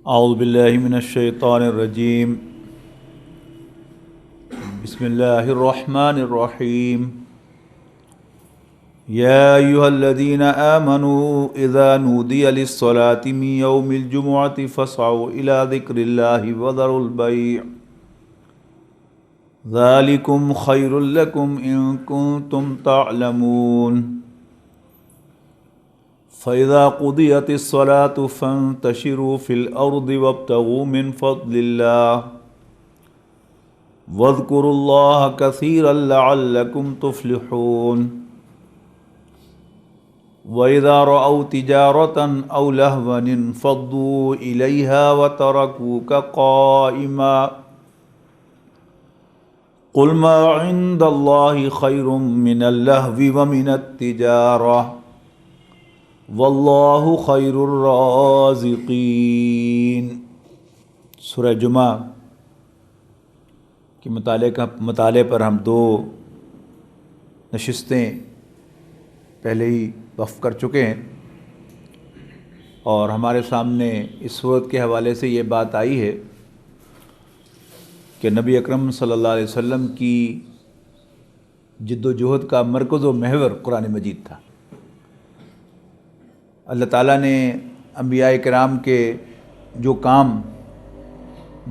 اعوذ باللہ من الشیطان الرجیم بسم اللہ الرحمن الرحیم یا ایہا الذین آمنوا اذا نودی للصلاة من یوم الجمعة فاسعوا الى ذکر اللہ وذروا البیع ذالکم خیر لکم ان کنتم تعلمون فَإِذَا قُضِيَتِ الصَّلَاةُ فَانتَشِرُوا فِي الْأَرْضِ وَابْتَغُوا مِنْ فَضْلِ اللَّهِ وَاذْكُرُوا اللَّهَ كَثِيرًا لَعَلَّكُمْ تُفْلِحُونَ وَإِذَا رَأَوْا تِجَارَةً أَوْ لَهْوًا انفَضُّوا إِلَيْهَا وَتَرَكُوكَ قَائِمًا قُلْ مَا عِندَ اللَّهِ خَيْرٌ مِّنَ اللَّهْوِ وَمِنَ التِّجَارَةِ واللہ خیر الرازقین۔ سورہ جمعہ کے مطالعے پر ہم دو نشستیں پہلے ہی وقف کر چکے ہیں، اور ہمارے سامنے اس صورت کے حوالے سے یہ بات آئی ہے کہ نبی اکرم صلی اللہ علیہ وسلم کی جد و جہد کا مرکز و محور قرآن مجید تھا۔ اللہ تعالیٰ نے انبیاء کرام کے جو کام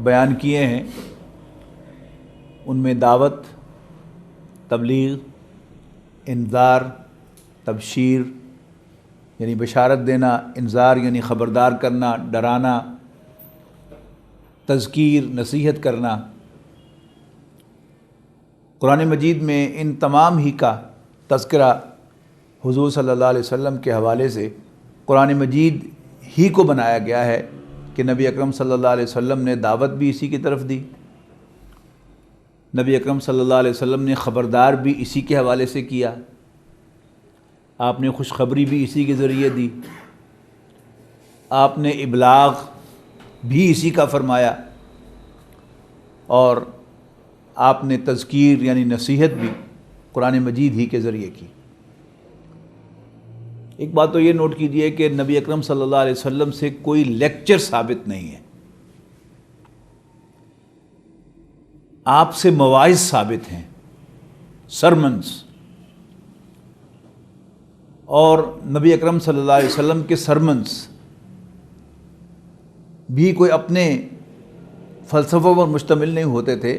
بیان کیے ہیں ان میں دعوت، تبلیغ، انذار، تبشیر یعنی بشارت دینا، انذار یعنی خبردار کرنا، ڈرانا، تذکیر نصیحت کرنا، قرآن مجید میں ان تمام ہی کا تذکرہ حضور صلی اللہ علیہ وسلم کے حوالے سے قرآن مجید ہی کو بنایا گیا ہے کہ نبی اکرم صلی اللہ علیہ وسلم نے دعوت بھی اسی کی طرف دی، نبی اکرم صلی اللہ علیہ وسلم نے خبردار بھی اسی کے حوالے سے کیا، آپ نے خوشخبری بھی اسی کے ذریعے دی، آپ نے ابلاغ بھی اسی کا فرمایا، اور آپ نے تذکیر یعنی نصیحت بھی قرآن مجید ہی کے ذریعے کی۔ ایک بات تو یہ نوٹ کیجئے کہ نبی اکرم صلی اللہ علیہ وسلم سے کوئی لیکچر ثابت نہیں ہے، آپ سے مواعظ ثابت ہیں، سرمنز، اور نبی اکرم صلی اللہ علیہ وسلم کے سرمنز بھی کوئی اپنے فلسفوں پر مشتمل نہیں ہوتے تھے،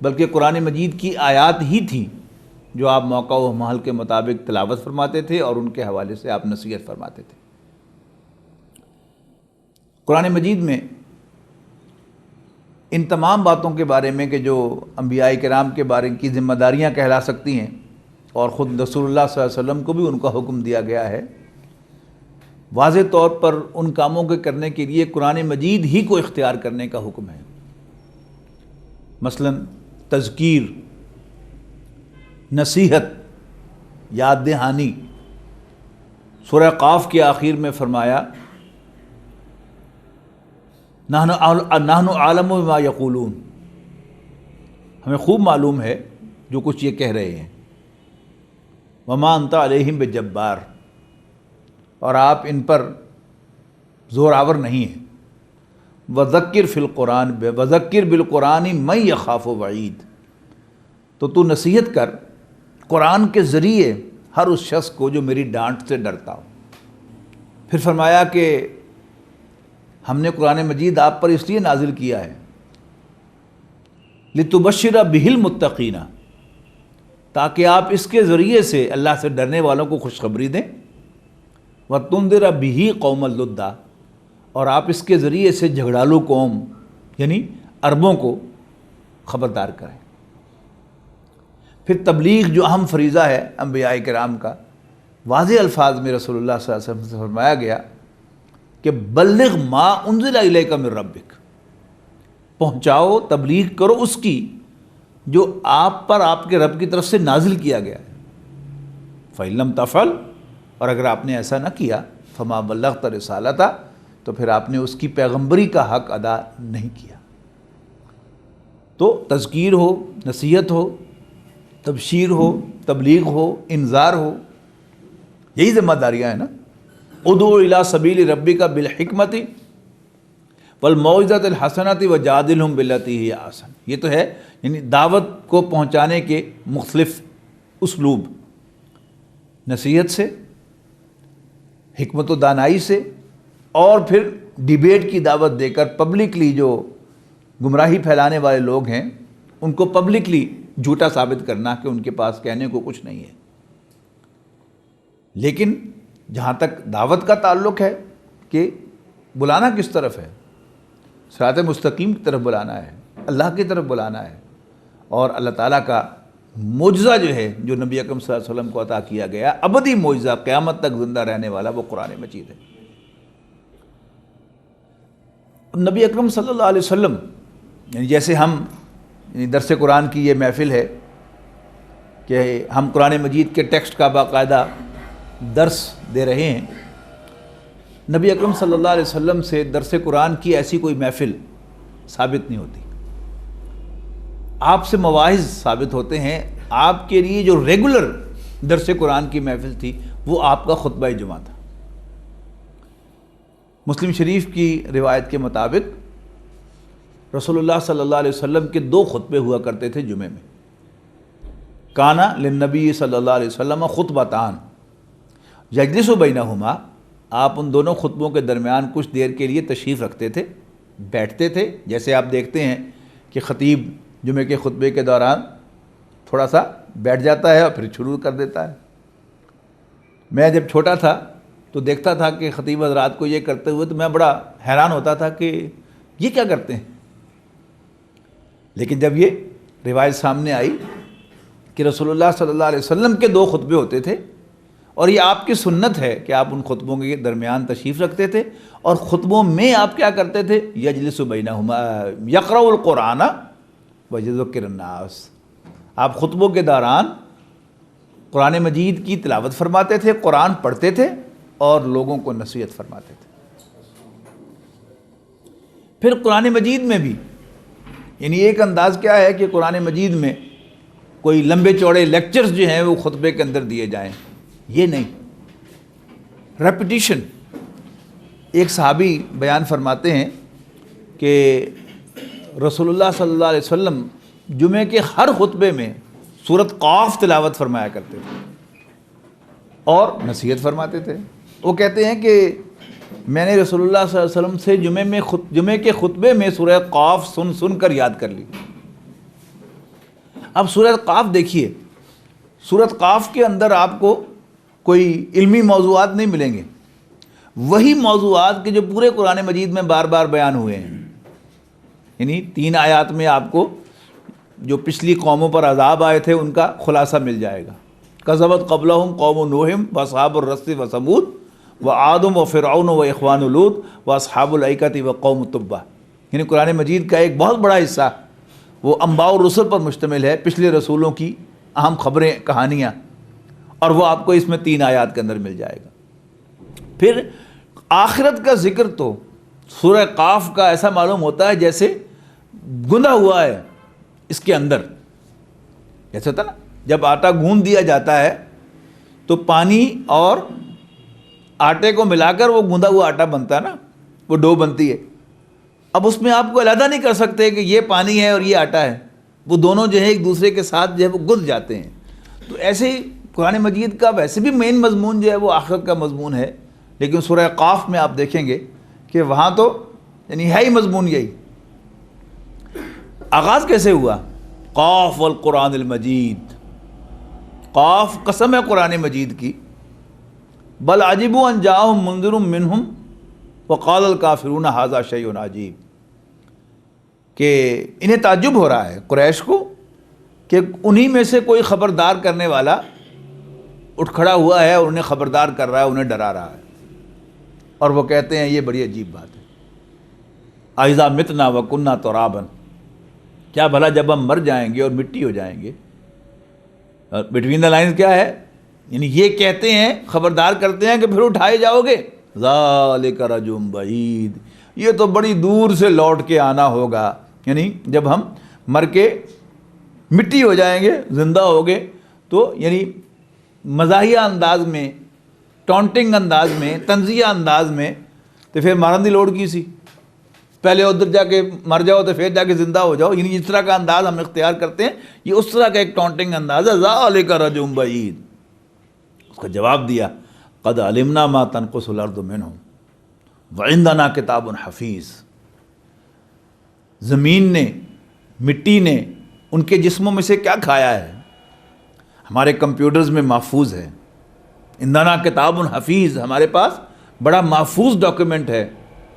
بلکہ قرآن مجید کی آیات ہی تھیں جو آپ موقع و محل کے مطابق تلاوت فرماتے تھے اور ان کے حوالے سے آپ نصیحت فرماتے تھے۔ قرآن مجید میں ان تمام باتوں کے بارے میں کہ جو انبیاء کرام کے بارے کی ذمہ داریاں کہلا سکتی ہیں، اور خود رسول اللہ صلی اللہ علیہ وسلم کو بھی ان کا حکم دیا گیا ہے، واضح طور پر ان کاموں کے کرنے کے لیے قرآن مجید ہی کو اختیار کرنے کا حکم ہے۔ مثلا تذکیر، نصیحت، یاد دہانی۔ سورہ قاف کے آخر میں فرمایا نحن عالم بما یقولون، ہمیں خوب معلوم ہے جو کچھ یہ کہہ رہے ہیں، وما انت علیہم بجبار، اور آپ ان پر زور آور نہیں ہیں، وذکر فی القرآن وذکر بالقرآن من یخاف وعید، تو نصیحت کر قرآن کے ذریعے ہر اس شخص کو جو میری ڈانٹ سے ڈرتا ہو۔ پھر فرمایا کہ ہم نے قرآن مجید آپ پر اس لیے نازل کیا ہے لِتُبَشِّرَ بِهِ الْمُتَّقِينَ، تاکہ آپ اس کے ذریعے سے اللہ سے ڈرنے والوں کو خوشخبری دیں، وَتُنذِرَ بِهِ قَوْمًا لُدًّا، اور آپ اس کے ذریعے سے جھگڑالو قوم یعنی عربوں کو خبردار کریں۔ پھر تبلیغ جو اہم فریضہ ہے انبیاء کرام کا، واضح الفاظ میں رسول اللہ صلی اللہ علیہ وسلم سے فرمایا گیا کہ بلغ ما انزل الیک من ربک، پہنچاؤ، تبلیغ کرو اس کی جو آپ پر آپ کے رب کی طرف سے نازل کیا گیا ہے۔ فَإِن لَمْ تَفْعَلْ، اور اگر آپ نے ایسا نہ کیا، فَمَا بَلَّغْتَ رِسَالَتَهُ، تو پھر آپ نے اس کی پیغمبری کا حق ادا نہیں کیا۔ تو تذکیر ہو، نصیحت ہو، تبشیر ہو، تبلیغ ہو، انذار ہو، یہی ذمہ داریاں ہیں نا۔ ادعو الی سبیل ربک بالحکمت والموعظۃ الحسنۃ وجادلہم باللتی ہی احسن، یہ تو ہے یعنی دعوت کو پہنچانے کے مختلف اسلوب، نصیحت سے، حکمت و دانائی سے، اور پھر ڈیبیٹ کی دعوت دے کر پبلکلی جو گمراہی پھیلانے والے لوگ ہیں ان کو پبلکلی جھوٹا ثابت کرنا کہ ان کے پاس کہنے کو کچھ نہیں ہے۔ لیکن جہاں تک دعوت کا تعلق ہے کہ بلانا کس طرف ہے، صراط مستقیم کی طرف بلانا ہے، اللہ کی طرف بلانا ہے، اور اللہ تعالیٰ کا معجزہ جو ہے جو نبی اکرم صلی اللہ علیہ وسلم کو عطا کیا گیا، ابدی معجزہ، قیامت تک زندہ رہنے والا، وہ قرآن مجید ہے۔ نبی اکرم صلی اللہ علیہ وسلم یعنی جیسے ہم درس قرآن کی یہ محفل ہے کہ ہم قرآن مجید کے ٹیکسٹ کا باقاعدہ درس دے رہے ہیں، نبی اکرم صلی اللہ علیہ وسلم سے درس قرآن کی ایسی کوئی محفل ثابت نہیں ہوتی۔ آپ سے مواعظ ثابت ہوتے ہیں، آپ کے لیے جو ریگولر درس قرآن کی محفل تھی وہ آپ کا خطبہ جمعہ تھا۔ مسلم شریف کی روایت کے مطابق رسول اللہ صلی اللہ علیہ وسلم کے 2 خطبے ہوا کرتے تھے جمعے میں۔ کانا للنبی صلی اللہ علیہ وسلم خطبتان یجلس بینہما، آپ ان دونوں خطبوں کے درمیان کچھ دیر کے لیے تشریف رکھتے تھے، بیٹھتے تھے، جیسے آپ دیکھتے ہیں کہ خطیب جمعے کے خطبے کے دوران تھوڑا سا بیٹھ جاتا ہے اور پھر شروع کر دیتا ہے۔ میں جب چھوٹا تھا تو دیکھتا تھا کہ خطیب حضرات کو یہ کرتے ہوئے تو میں بڑا حیران ہوتا تھا کہ یہ کیا کرتے ہیں، لیکن جب یہ روایت سامنے آئی کہ رسول اللہ صلی اللہ علیہ وسلم کے 2 خطبے ہوتے تھے اور یہ آپ کی سنت ہے کہ آپ ان خطبوں کے درمیان تشریف رکھتے تھے، اور خطبوں میں آپ کیا کرتے تھے، یجلس بینہما یقرأ القرآن ویذکر الناس، آپ خطبوں کے دوران قرآن مجید کی تلاوت فرماتے تھے، قرآن پڑھتے تھے اور لوگوں کو نصیحت فرماتے تھے۔ پھر قرآن مجید میں بھی یعنی ایک انداز کیا ہے کہ قرآن مجید میں کوئی لمبے چوڑے لیکچرز جو ہیں وہ خطبے کے اندر دیے جائیں، یہ نہیں، ریپیٹیشن۔ ایک صحابی بیان فرماتے ہیں کہ رسول اللہ صلی اللہ علیہ وسلم جمعے کے ہر خطبے میں سورۃ قاف تلاوت فرمایا کرتے تھے اور نصیحت فرماتے تھے۔ وہ کہتے ہیں کہ میں نے رسول اللہ صلی اللہ علیہ وسلم سے جمعے کے خطبے میں سورہ قاف سن کر یاد کر لی۔ اب سورہ قاف دیکھیے، سورۃ قاف کے اندر آپ کو کوئی علمی موضوعات نہیں ملیں گے، وہی موضوعات کے جو پورے قرآن مجید میں بار بار بیان ہوئے ہیں، یعنی 3 آیات میں آپ کو جو پچھلی قوموں پر عذاب آئے تھے ان کا خلاصہ مل جائے گا۔ کذبت قبلہم قوم نوح واصحاب الرس وثمود وعاد وفرعون واخوان لوط واصحاب الایکۃ وقوم تبع، یعنی قرآن مجید کا ایک بہت بڑا حصہ وہ انباء الرسل پر مشتمل ہے، پچھلے رسولوں کی اہم خبریں، کہانیاں، اور وہ آپ کو اس میں 3 آیات کے اندر مل جائے گا۔ پھر آخرت کا ذکر تو سورہ قاف کا ایسا معلوم ہوتا ہے جیسے گندھا ہوا ہے اس کے اندر، جیسے ہوتا نا جب آٹا گوندھ دیا جاتا ہے تو پانی اور آٹے کو ملا کر وہ گوندھا ہوا آٹا بنتا ہے نا، وہ ڈو بنتی ہے۔ اب اس میں آپ کو علیحدہ نہیں کر سکتے کہ یہ پانی ہے اور یہ آٹا ہے، وہ دونوں جو ہے ایک دوسرے کے ساتھ جو ہے وہ گندھ جاتے ہیں۔ تو ایسے ہی قرآن مجید کا ویسے بھی مین مضمون جو ہے وہ آخرت کا مضمون ہے، لیکن سورہ قاف میں آپ دیکھیں گے کہ وہاں تو یعنی ہے ہی مضمون یہی۔ آغاز کیسے ہوا؟ قاف والقرآن المجید، قاف قسم ہے قرآن مجید کی، بل عجبوا ان جاءہم منذر منہم وقال الکافرون ھذا شیء عجیب، کہ انہیں تعجب ہو رہا ہے قریش کو کہ انہی میں سے کوئی خبردار کرنے والا اٹھ کھڑا ہوا ہے اور انہیں خبردار کر رہا ہے، انہیں ڈرا رہا ہے، اور وہ کہتے ہیں یہ بڑی عجیب بات ہے، اذا متنا وکنا ترابا، کیا بھلا جب ہم مر جائیں گے اور مٹی ہو جائیں گے؟ بٹوین دا لائنز کیا ہے؟ یعنی یہ کہتے ہیں، خبردار کرتے ہیں کہ پھر اٹھائے جاؤ گے، ذالک رجم بعید، یہ تو بڑی دور سے لوٹ کے آنا ہوگا، یعنی جب ہم مر کے مٹی ہو جائیں گے، زندہ ہوگے، تو یعنی مزاحیہ انداز میں، ٹونٹنگ انداز میں، طنزیہ انداز میں، تو پھر مارن دی لوڑ کی سی، پہلے ادھر جا کے مر جاؤ تو پھر جا کے زندہ ہو جاؤ، یعنی جس طرح کا انداز ہم اختیار کرتے ہیں یہ اس طرح کا ایک ٹونٹنگ انداز ہے. ذالک رجل بعید. اس کا جواب دیا قد علمنا ما تنقص الارض منہم وعندنا کتاب حفیظ. زمین نے، مٹی نے ان کے جسموں میں سے کیا کھایا ہے ہمارے کمپیوٹرز میں محفوظ ہے. عندنا کتاب حفیظ، ہمارے پاس بڑا محفوظ ڈاکیومنٹ ہے،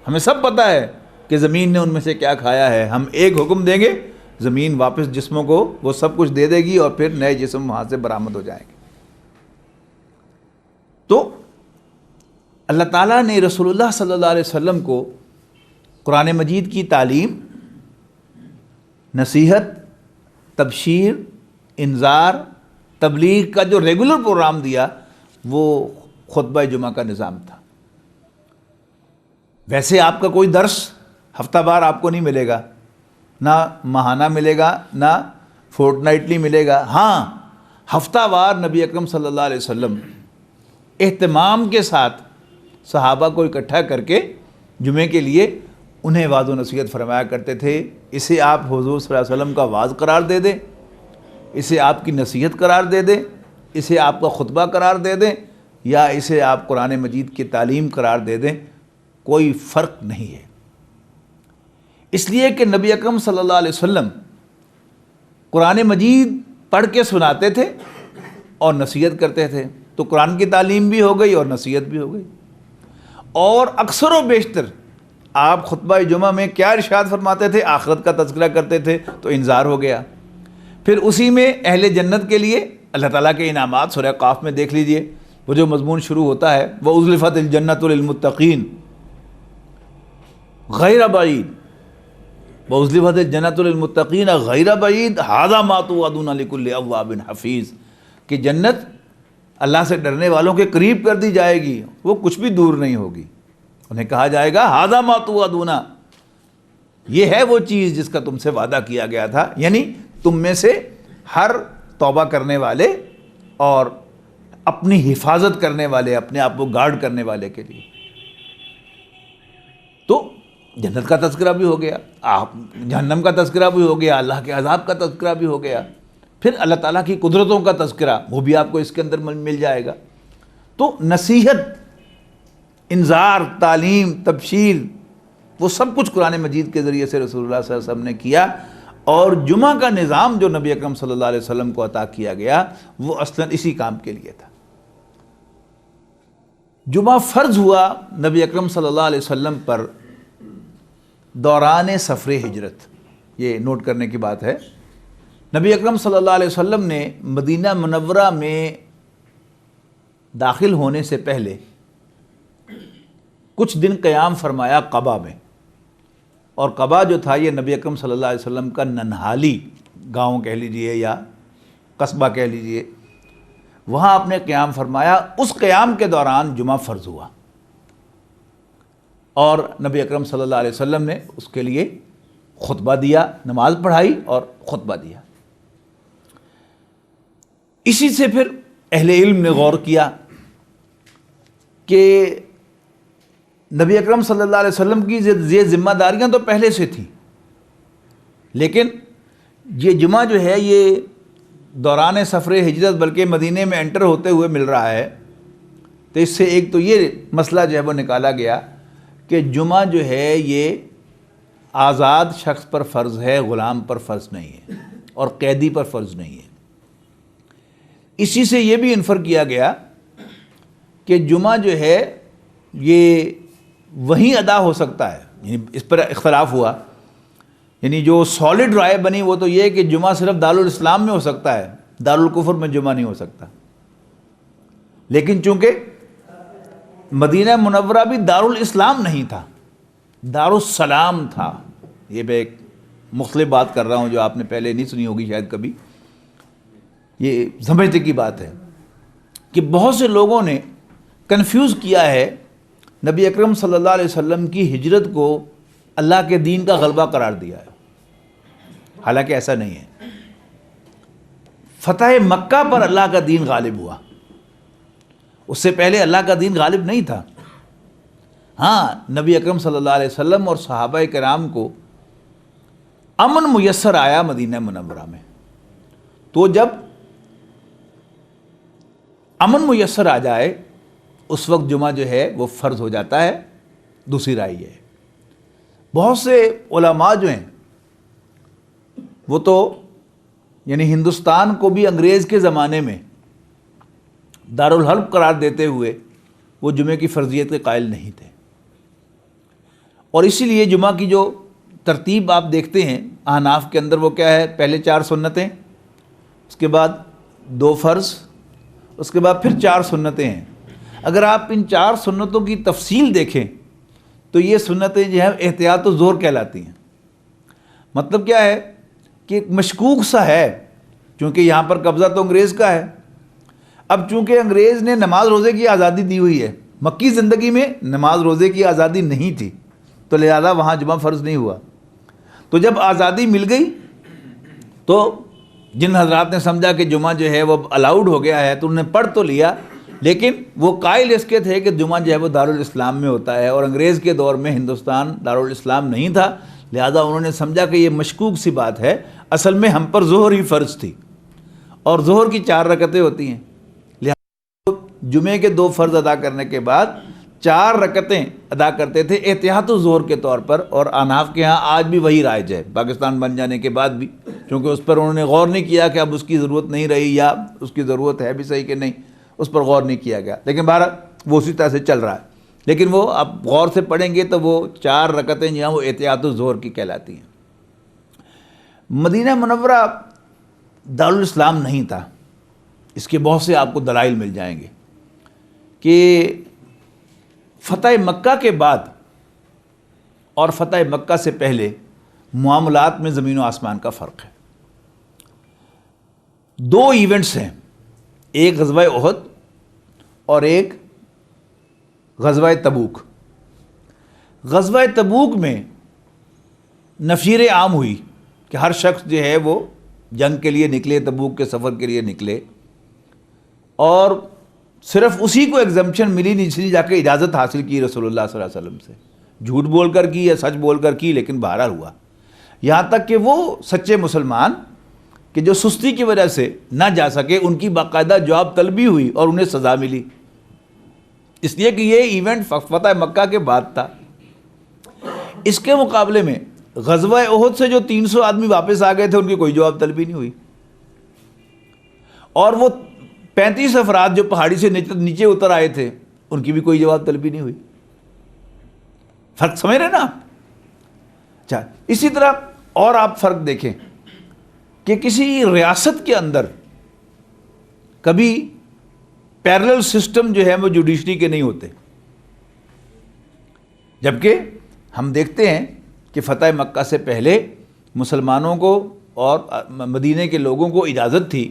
ہمیں سب پتہ ہے کہ زمین نے ان میں سے کیا کھایا ہے. ہم ایک حکم دیں گے زمین واپس جسموں کو وہ سب کچھ دے دے گی اور پھر نئے جسم وہاں سے برآمد ہو جائیں گے. تو اللہ تعالیٰ نے رسول اللہ صلی اللہ علیہ وسلم کو قرآن مجید کی تعلیم، نصیحت، تبشیر، انذار، تبلیغ کا جو ریگولر پروگرام دیا وہ خطبہ جمعہ کا نظام تھا. ویسے آپ کا کوئی درس ہفتہ وار آپ کو نہیں ملے گا، نہ ماہانہ ملے گا، نہ فورٹ نائٹلی ملے گا. ہاں ہفتہ وار نبی اکرم صلی اللہ علیہ وسلم اہتمام کے ساتھ صحابہ کو اکٹھا کر کے جمعے کے لیے انہیں وعظ و نصیحت فرمایا کرتے تھے. اسے آپ حضور صلی اللہ علیہ وسلم کا وعظ قرار دے دیں، اسے آپ کی نصیحت قرار دے دیں، اسے آپ کا خطبہ قرار دے دیں، یا اسے آپ قرآن مجید کی تعلیم قرار دے دیں، کوئی فرق نہیں ہے. اس لیے کہ نبی اکرم صلی اللہ علیہ وسلم قرآن مجید پڑھ کے سناتے تھے اور نصیحت کرتے تھے. تو قرآن کی تعلیم بھی ہو گئی اور نصیحت بھی ہو گئی. اور اکثر و بیشتر آپ خطبہ جمعہ میں کیا ارشاد فرماتے تھے؟ آخرت کا تذکرہ کرتے تھے، تو انذار ہو گیا. پھر اسی میں اہل جنت کے لیے اللہ تعالیٰ کے انعامات سورہ قاف میں دیکھ لیجئے، وہ جو مضمون شروع ہوتا ہے وَأُزْلِفَتِ الْجَنَّةُ لِلْمُتَّقِينَ غَيْرَ بَعِيدٍ وَأُزْلِفَتِ الْجَنَّةُ لِلْمُتَّقِينَ غَيْرَ بَعِيدٍ هَذَا مَا تُوعَدُونَ لِكُلِّ أَوَّابٍ حَفِيظٍ. کہ جنت اللہ سے ڈرنے والوں کے قریب کر دی جائے گی، وہ کچھ بھی دور نہیں ہوگی. انہیں کہا جائے گا هَذَا مَا تُوعَدُونَ، یہ ہے وہ چیز جس کا تم سے وعدہ کیا گیا تھا. یعنی تم میں سے ہر توبہ کرنے والے اور اپنی حفاظت کرنے والے، اپنے آپ کو گارڈ کرنے والے کے لیے. تو جنت کا تذکرہ بھی ہو گیا، جہنم کا تذکرہ بھی ہو گیا، اللہ کے عذاب کا تذکرہ بھی ہو گیا، پھر اللہ تعالیٰ کی قدرتوں کا تذکرہ وہ بھی آپ کو اس کے اندر مل جائے گا. تو نصیحت، انذار، تعلیم، تبشیر، وہ سب کچھ قرآن مجید کے ذریعے سے رسول اللہ صلی اللہ علیہ وسلم نے کیا. اور جمعہ کا نظام جو نبی اکرم صلی اللہ علیہ وسلم کو عطا کیا گیا وہ اصلاً اسی کام کے لیے تھا. جمعہ فرض ہوا نبی اکرم صلی اللہ علیہ وسلم پر دوران سفر ہجرت. یہ نوٹ کرنے کی بات ہے، نبی اکرم صلی اللہ علیہ وسلم نے مدینہ منورہ میں داخل ہونے سے پہلے کچھ دن قیام فرمایا قبا میں. اور قبا جو تھا یہ نبی اکرم صلی اللہ علیہ وسلم کا ننہالی گاؤں کہہ لیجئے یا قصبہ کہہ لیجئے، وہاں آپ نے قیام فرمایا. اس قیام کے دوران جمعہ فرض ہوا اور نبی اکرم صلی اللہ علیہ وسلم نے اس کے لیے خطبہ دیا، نماز پڑھائی اور خطبہ دیا. اسی سے پھر اہل علم نے غور کیا کہ نبی اکرم صلی اللہ علیہ وسلم کی یہ ذمہ داریاں تو پہلے سے تھیں، لیکن یہ جمعہ جو ہے یہ دوران سفر ہجرت بلکہ مدینے میں انٹر ہوتے ہوئے مل رہا ہے. تو اس سے ایک تو یہ مسئلہ جو ہے وہ نکالا گیا کہ جمعہ جو ہے یہ آزاد شخص پر فرض ہے، غلام پر فرض نہیں ہے اور قیدی پر فرض نہیں ہے. اسی سے یہ بھی انفر کیا گیا کہ جمعہ جو ہے یہ وہیں ادا ہو سکتا ہے. یعنی اس پر اختلاف ہوا، یعنی جو سالڈ رائے بنی وہ تو یہ کہ جمعہ صرف دارالاسلام میں ہو سکتا ہے، دارالکفر میں جمعہ نہیں ہو سکتا. لیکن چونکہ مدینہ منورہ بھی دارالاسلام نہیں تھا، دارالسلام تھا. یہ میں ایک مختلف بات کر رہا ہوں جو آپ نے پہلے نہیں سنی ہوگی شاید کبھی. یہ سمجھنے کی بات ہے کہ بہت سے لوگوں نے کنفیوز کیا ہے نبی اکرم صلی اللہ علیہ وسلم کی ہجرت کو اللہ کے دین کا غلبہ قرار دیا ہے، حالانکہ ایسا نہیں ہے. فتح مکہ پر اللہ کا دین غالب ہوا، اس سے پہلے اللہ کا دین غالب نہیں تھا. ہاں نبی اکرم صلی اللہ علیہ وسلم اور صحابہ کرام کو امن میسر آیا مدینہ منورہ میں، تو جب امن میسر آ جائے اس وقت جمعہ جو ہے وہ فرض ہو جاتا ہے۔ دوسری رائے یہ ہے، بہت سے علماء جو ہیں وہ تو یعنی ہندوستان کو بھی انگریز کے زمانے میں دارالحرب قرار دیتے ہوئے وہ جمعے کی فرضیت کے قائل نہیں تھے، اور اسی لیے جمعہ کی جو ترتیب آپ دیکھتے ہیں احناف کے اندر وہ کیا ہے، پہلے 4 سنتیں، اس کے بعد 2 فرض، اس کے بعد پھر 4 سنتیں ہیں۔ اگر آپ ان 4 سنتوں کی تفصیل دیکھیں تو یہ سنتیں جو ہیں احتیاط الظہر کہلاتی ہیں۔ مطلب کیا ہے کہ ایک مشکوک سا ہے، چونکہ یہاں پر قبضہ تو انگریز کا ہے۔ اب چونکہ انگریز نے نماز روزے کی آزادی دی ہوئی ہے، مکی زندگی میں نماز روزے کی آزادی نہیں تھی، تو لہذا وہاں جمعہ فرض نہیں ہوا۔ تو جب آزادی مل گئی تو جن حضرات نے سمجھا کہ جمعہ جو ہے وہ الاؤڈ ہو گیا ہے تو انہوں نے پڑھ تو لیا، لیکن وہ قائل اس کے تھے کہ جمعہ جو ہے وہ دارالاسلام میں ہوتا ہے، اور انگریز کے دور میں ہندوستان دارالاسلام نہیں تھا، لہذا انہوں نے سمجھا کہ یہ مشکوک سی بات ہے، اصل میں ہم پر ظہر ہی فرض تھی، اور ظہر کی 4 رکعتیں ہوتی ہیں، لہذا جمعے کے 2 فرض ادا کرنے کے بعد 4 رکعتیں ادا کرتے تھے احتیاط الظہر کے طور پر۔ اور احناف کے ہاں آج بھی وہی رائج ہے، پاکستان بن جانے کے بعد بھی، کیونکہ اس پر انہوں نے غور نہیں کیا کہ اب اس کی ضرورت نہیں رہی یا اس کی ضرورت ہے بھی صحیح کہ نہیں، اس پر غور نہیں کیا گیا، لیکن بہرحال وہ اسی طرح سے چل رہا ہے۔ لیکن وہ آپ غور سے پڑھیں گے تو وہ 4 رکعتیں جو ہیں وہ احتیاط الظہر کی کہلاتی ہیں۔ مدینہ منورہ دارالاسلام نہیں تھا، اس کے بہت سے آپ کو دلائل مل جائیں گے کہ فتح مکہ کے بعد اور فتح مکہ سے پہلے معاملات میں زمین و آسمان کا فرق ہے۔ 2 ایونٹس ہیں، ایک غزوہ احد اور ایک غزوہ تبوک۔ غزوہ تبوک میں نفیر عام ہوئی کہ ہر شخص جو ہے وہ جنگ کے لیے نکلے، تبوک کے سفر کے لیے نکلے، اور صرف اسی کو ایگزمپشن ملی، نچلی جا کے اجازت حاصل کی رسول اللہ صلی اللہ علیہ وسلم سے، جھوٹ بول کر کی یا سچ بول کر کی، لیکن بہرحال ہوا۔ یہاں تک کہ وہ سچے مسلمان کہ جو سستی کی وجہ سے نہ جا سکے، ان کی باقاعدہ جواب طلبی ہوئی اور انہیں سزا ملی، اس لیے کہ یہ ایونٹ فتح مکہ کے بعد تھا۔ اس کے مقابلے میں غزوہ احد سے جو 300 آدمی واپس آ گئے تھے ان کی کوئی جواب طلبی نہیں ہوئی، اور وہ 35 افراد جو پہاڑی سے نیچے اتر آئے تھے ان کی بھی کوئی جواب طلبی نہیں ہوئی۔ فرق سمجھ رہے نا آپ؟ اچھا، اسی طرح اور آپ فرق دیکھیں کہ کسی ریاست کے اندر کبھی پیرلل سسٹم جو ہے وہ جوڈیشری کے نہیں ہوتے، جبکہ ہم دیکھتے ہیں کہ فتح مکہ سے پہلے مسلمانوں کو اور مدینے کے لوگوں کو اجازت تھی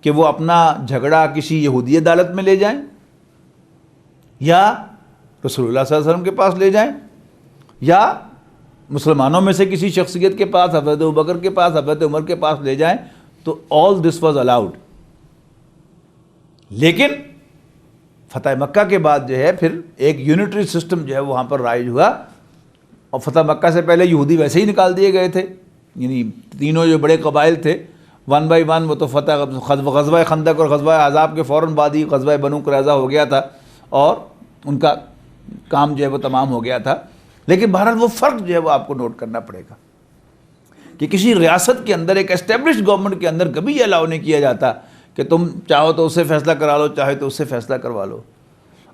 کہ وہ اپنا جھگڑا کسی یہودی عدالت میں لے جائیں، یا رسول اللہ صلی اللہ علیہ وسلم کے پاس لے جائیں، یا مسلمانوں میں سے کسی شخصیت کے پاس، حضرت ابوبکر کے پاس، حضرت عمر کے پاس لے جائیں، تو all this was allowed۔ لیکن فتح مکہ کے بعد جو ہے پھر ایک یونیٹری سسٹم جو ہے وہاں پر رائج ہوا، اور فتح مکہ سے پہلے یہودی ویسے ہی نکال دیے گئے تھے، یعنی تینوں جو بڑے قبائل تھے 1 بائی 1 وہ تو فتح غزوہ خندق اور غزوہ احزاب کے فوراً بعد ہی غزوہ بنو قریظہ ہو گیا تھا، اور ان کا کام جو ہے وہ تمام ہو گیا تھا۔ لیکن بہرحال وہ فرق جو ہے وہ آپ کو نوٹ کرنا پڑے گا کہ کسی ریاست کے اندر، ایک اسٹیبلشڈ گورنمنٹ کے اندر کبھی یہ الاؤ نہیں کیا جاتا کہ تم چاہو تو اس سے فیصلہ کرا لو، چاہے تو اس سے فیصلہ کروا لو۔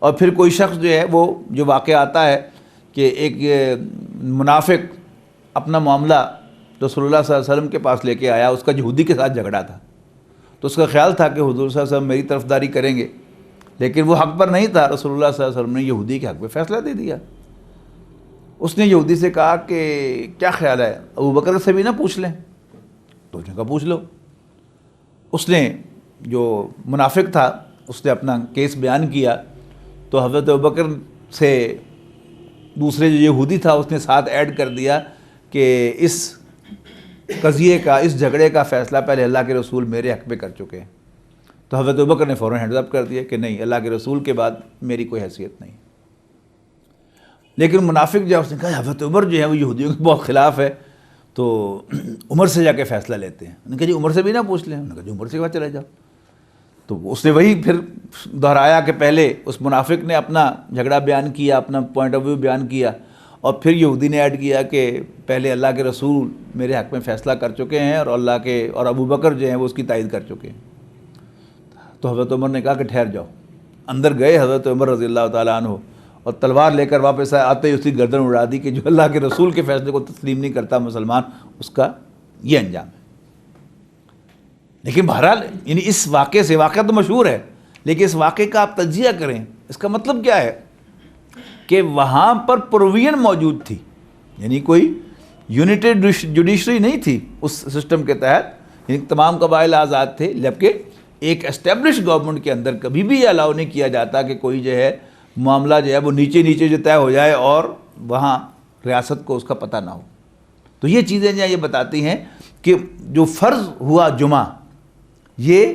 اور پھر کوئی شخص جو ہے وہ جو واقعہ آتا ہے کہ ایک منافق اپنا معاملہ رسول اللہ صلی اللہ علیہ وسلم کے پاس لے کے آیا، اس کا یہودی کے ساتھ جھگڑا تھا، تو اس کا خیال تھا کہ حضور صلی اللہ علیہ وسلم میری طرفداری کریں گے، لیکن وہ حق پر نہیں تھا۔ رسول اللہ صلی اللہ علیہ وسلم نے یہودی کے حق پہ فیصلہ دے دیا۔ اس نے یہودی سے کہا کہ کیا خیال ہے، ابوبکر سے بھی نہ پوچھ لیں؟ تو اس نے کہا پوچھ لو۔ اس نے جو منافق تھا اس نے اپنا کیس بیان کیا، تو حضرت ابوبکر سے دوسرے جو یہودی تھا اس نے ساتھ ایڈ کر دیا کہ اس قضیے کا، اس جھگڑے کا فیصلہ پہلے اللہ کے رسول میرے حق پہ کر چکے ہیں۔ تو حضرت ابوبکر نے فوراً ہینڈز اپ کر دیا کہ نہیں، اللہ کے رسول کے بعد میری کوئی حیثیت نہیں۔ لیکن منافق جو ہے اس نے کہا حضرت عمر جو ہے وہ یہودیوں کے بہت خلاف ہے، تو عمر سے جا کے فیصلہ لیتے ہیں۔ انہوں نے کہا جی عمر سے بھی نہ پوچھ لیں؟ انہوں نے کہا جی عمر سے کے بعد چلے جاؤ۔ تو اس نے وہی پھر دہرایا کہ پہلے اس منافق نے اپنا جھگڑا بیان کیا، اپنا پوائنٹ آف ویو بیان کیا، اور پھر یہودی نے ایڈ کیا کہ پہلے اللہ کے رسول میرے حق میں فیصلہ کر چکے ہیں، اور اللہ کے اور ابو بکر جو ہیں وہ اس کی تائید کر چکے ہیں۔ تو حضرت عمر نے کہا کہ ٹھہر جاؤ۔ اندر گئے حضرت عمر رضی اللہ تعالیٰ عنہ، اور تلوار لے کر واپس آتے ہی اس کی گردن اڑا دی کہ جو اللہ کے رسول کے فیصلے کو تسلیم نہیں کرتا مسلمان، اس کا یہ انجام ہے۔ لیکن بہرحال یعنی اس واقعے سے، واقعہ تو مشہور ہے، لیکن اس واقعے کا آپ تجزیہ کریں، اس کا مطلب کیا ہے کہ وہاں پر پروویژن موجود تھی، یعنی کوئی یونیٹڈ جوڈیشری نہیں تھی اس سسٹم کے تحت، یعنی تمام قبائل آزاد تھے، جبکہ ایک اسٹیبلش گورنمنٹ کے اندر کبھی بھی یہ الاؤ نہیں کیا جاتا کہ کوئی جو ہے معاملہ جو ہے وہ نیچے نیچے جو طے ہو جائے اور وہاں ریاست کو اس کا پتہ نہ ہو۔ تو یہ چیزیں جو یہ بتاتی ہیں کہ جو فرض ہوا جمعہ، یہ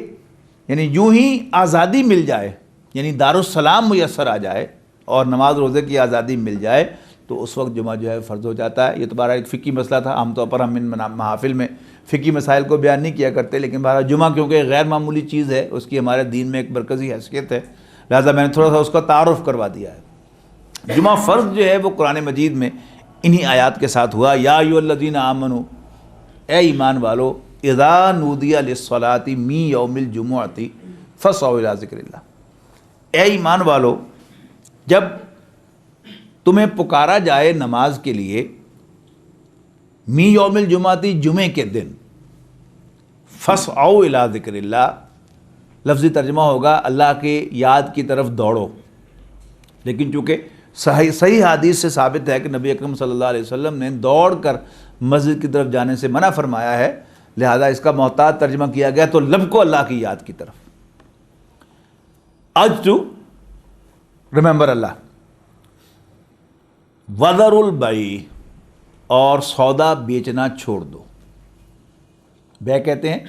یعنی یوں ہی آزادی مل جائے، یعنی دارالسلام میسر آ جائے اور نماز روزے کی آزادی مل جائے تو اس وقت جمعہ جو ہے فرض ہو جاتا ہے۔ یہ تو بہرحال ایک فقہی مسئلہ تھا، عام طور پر ہم ان محافل میں فقہی مسائل کو بیان نہیں کیا کرتے، لیکن بہرحال جمعہ کیونکہ غیر معمولی چیز ہے، اس کی ہمارے دین میں ایک مرکزی حیثیت ہے، لہذا میں نے تھوڑا سا اس کا تعارف کروا دیا ہے۔ جمعہ فرض جو ہے وہ قرآن مجید میں انہی آیات کے ساتھ ہوا، یا ایھا الذین آمنوا، اے ایمان والو، اذا نودی للصلاۃ من یوم الجمعۃ فاسعوا الی ذکر اللہ، اے ایمان والو جب تمہیں پکارا جائے نماز کے لیے من یوم الجمعۃ، جمعے کے دن، فاسعوا الی ذکر اللہ، لفظی ترجمہ ہوگا اللہ کے یاد کی طرف دوڑو، لیکن چونکہ صحیح حدیث سے ثابت ہے کہ نبی اکرم صلی اللہ علیہ وسلم نے دوڑ کر مسجد کی طرف جانے سے منع فرمایا ہے، لہذا اس کا محتاط ترجمہ کیا گیا تو لب کو اللہ کی یاد کی طرف، آج ٹو ریممبر اللہ۔ وذروا البیع، اور سودا بیچنا چھوڑ دو۔ بیع کہتے ہیں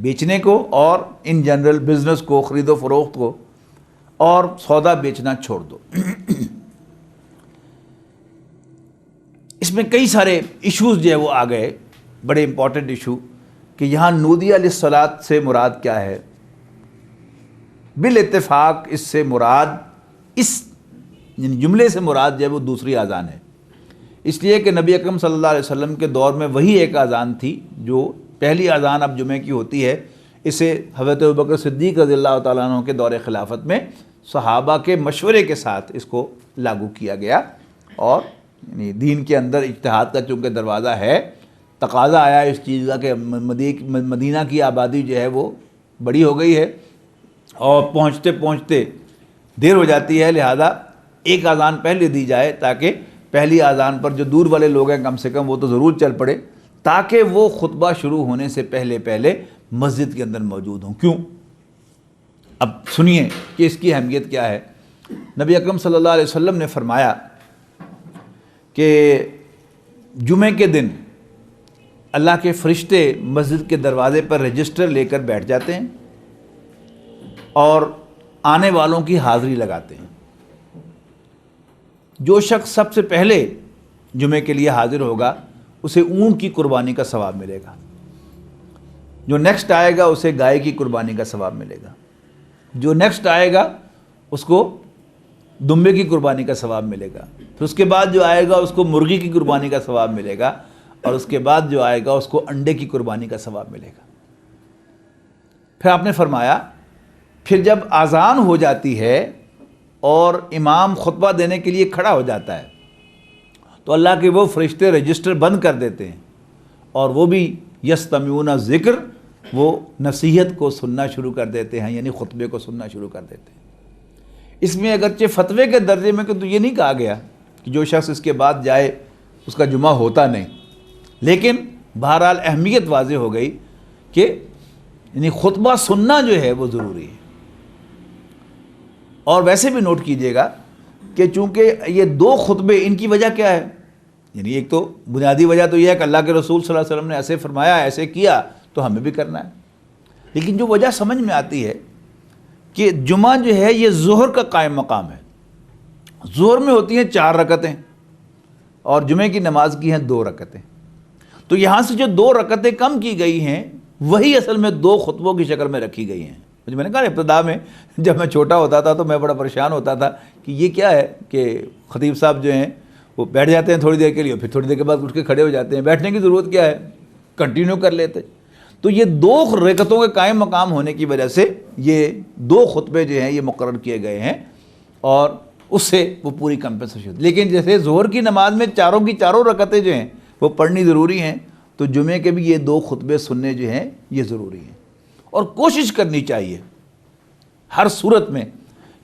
بیچنے کو، اور ان جنرل بزنس کو، خرید و فروخت کو، اور سودا بیچنا چھوڑ دو۔ اس میں کئی سارے ایشوز جو ہے وہ آ گئے، بڑے امپورٹنٹ ایشو، کہ یہاں نودیہ للصلاۃ سے مراد کیا ہے؟ بالاتفاق اس سے مراد، اس یعنی جملے سے مراد جو ہے وہ دوسری اذان ہے، اس لیے کہ نبی اکرم صلی اللہ علیہ وسلم کے دور میں وہی ایک اذان تھی جو پہلی اذان اب جمعے کی ہوتی ہے۔ اسے حضرت ابوبکر صدیق رضی اللہ تعالیٰ عنہ کے دور خلافت میں صحابہ کے مشورے کے ساتھ اس کو لاگو کیا گیا، اور یعنی دین کے اندر اجتہاد کا چونکہ دروازہ ہے، تقاضا آیا اس چیز کا کہ مدینہ کی آبادی جو ہے وہ بڑی ہو گئی ہے اور پہنچتے پہنچتے دیر ہو جاتی ہے، لہذا ایک اذان پہلے دی جائے تاکہ پہلی اذان پر جو دور والے لوگ ہیں کم سے کم وہ تو ضرور چل پڑے، تاکہ وہ خطبہ شروع ہونے سے پہلے پہلے مسجد کے اندر موجود ہوں۔ کیوں؟ اب سنیے کہ اس کی اہمیت کیا ہے۔ نبی اکرم صلی اللہ علیہ وسلم نے فرمایا کہ جمعے کے دن اللہ کے فرشتے مسجد کے دروازے پر رجسٹر لے کر بیٹھ جاتے ہیں اور آنے والوں کی حاضری لگاتے ہیں۔ جو شخص سب سے پہلے جمعے کے لیے حاضر ہوگا اسے اونٹ کی قربانی کا ثواب ملے گا، جو نیکسٹ آئے گا اسے گائے کی قربانی کا ثواب ملے گا، جو نیکسٹ آئے گا اس کو دمبے کی قربانی کا ثواب ملے گا، پھر اس کے بعد جو آئے گا اس کو مرغی کی قربانی کا ثواب ملے گا، اور اس کے بعد جو آئے گا اس کو انڈے کی قربانی کا ثواب ملے گا۔ پھر آپ نے فرمایا پھر جب اذان ہو جاتی ہے اور امام خطبہ دینے کے لیے کھڑا ہو جاتا ہے تو اللہ کے وہ فرشتے رجسٹر بند کر دیتے ہیں، اور وہ بھی یستمعون ذکر، وہ نصیحت کو سننا شروع کر دیتے ہیں، یعنی خطبے کو سننا شروع کر دیتے ہیں۔ اس میں اگرچہ فتوے کے درجے میں تو یہ نہیں کہا گیا کہ جو شخص اس کے بعد جائے اس کا جمعہ ہوتا نہیں، لیکن بہرحال اہمیت واضح ہو گئی کہ یعنی خطبہ سننا جو ہے وہ ضروری ہے۔ اور ویسے بھی نوٹ کیجئے گا کہ چونکہ یہ دو خطبے، ان کی وجہ کیا ہے؟ یعنی ایک تو بنیادی وجہ تو یہ ہے کہ اللہ کے رسول صلی اللہ علیہ وسلم نے ایسے فرمایا، ایسے کیا تو ہمیں بھی کرنا ہے، لیکن جو وجہ سمجھ میں آتی ہے کہ جمعہ جو ہے یہ ظہر کا قائم مقام ہے۔ ظہر میں ہوتی ہیں 4 رکعتیں، اور جمعے کی نماز کی ہیں 2 رکعتیں. تو یہاں سے جو 2 رکعتیں کم کی گئی ہیں وہی اصل میں 2 خطبوں کی شکل میں رکھی گئی ہیں. مجھے میں نے کہا ابتدا میں جب میں چھوٹا ہوتا تھا تو میں بڑا پریشان ہوتا تھا کہ یہ کیا ہے کہ خطیب صاحب جو ہیں وہ بیٹھ جاتے ہیں تھوڑی دیر کے لیے، پھر تھوڑی دیر کے بعد اٹھ کے کھڑے ہو جاتے ہیں. بیٹھنے کی ضرورت کیا ہے، کنٹینیو کر لیتے. تو یہ 2 رکعتوں کے قائم مقام ہونے کی وجہ سے یہ 2 خطبے جو ہیں یہ مقرر کیے گئے ہیں اور اس سے وہ پوری کمپنسیشن. لیکن جیسے ظہر کی نماز میں چاروں کی چاروں رکعتیں جو ہیں وہ پڑھنی ضروری ہیں، تو جمعے کے بھی یہ 2 خطبے سننے جو ہیں یہ ضروری ہیں. اور کوشش کرنی چاہیے ہر صورت میں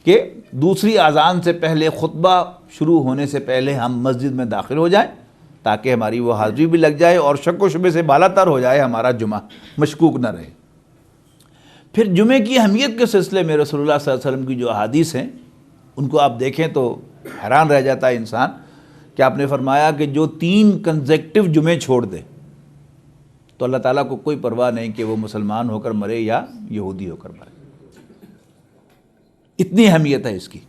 کہ دوسری اذان سے پہلے، خطبہ شروع ہونے سے پہلے ہم مسجد میں داخل ہو جائیں تاکہ ہماری وہ حاضری بھی لگ جائے اور شک و شبے سے بالا تر ہو جائے ہمارا جمعہ، مشکوک نہ رہے. پھر جمعے کی اہمیت کے سلسلے میں رسول اللہ صلی اللہ علیہ وسلم کی جو احادیث ہیں ان کو آپ دیکھیں تو حیران رہ جاتا ہے انسان کہ آپ نے فرمایا کہ جو 3 کنزیکٹیو جمعے چھوڑ دے تو اللہ تعالیٰ کو کوئی پرواہ نہیں کہ وہ مسلمان ہو کر مرے یا یہودی ہو کر مرے. اتنی اہمیت ہے اس کی.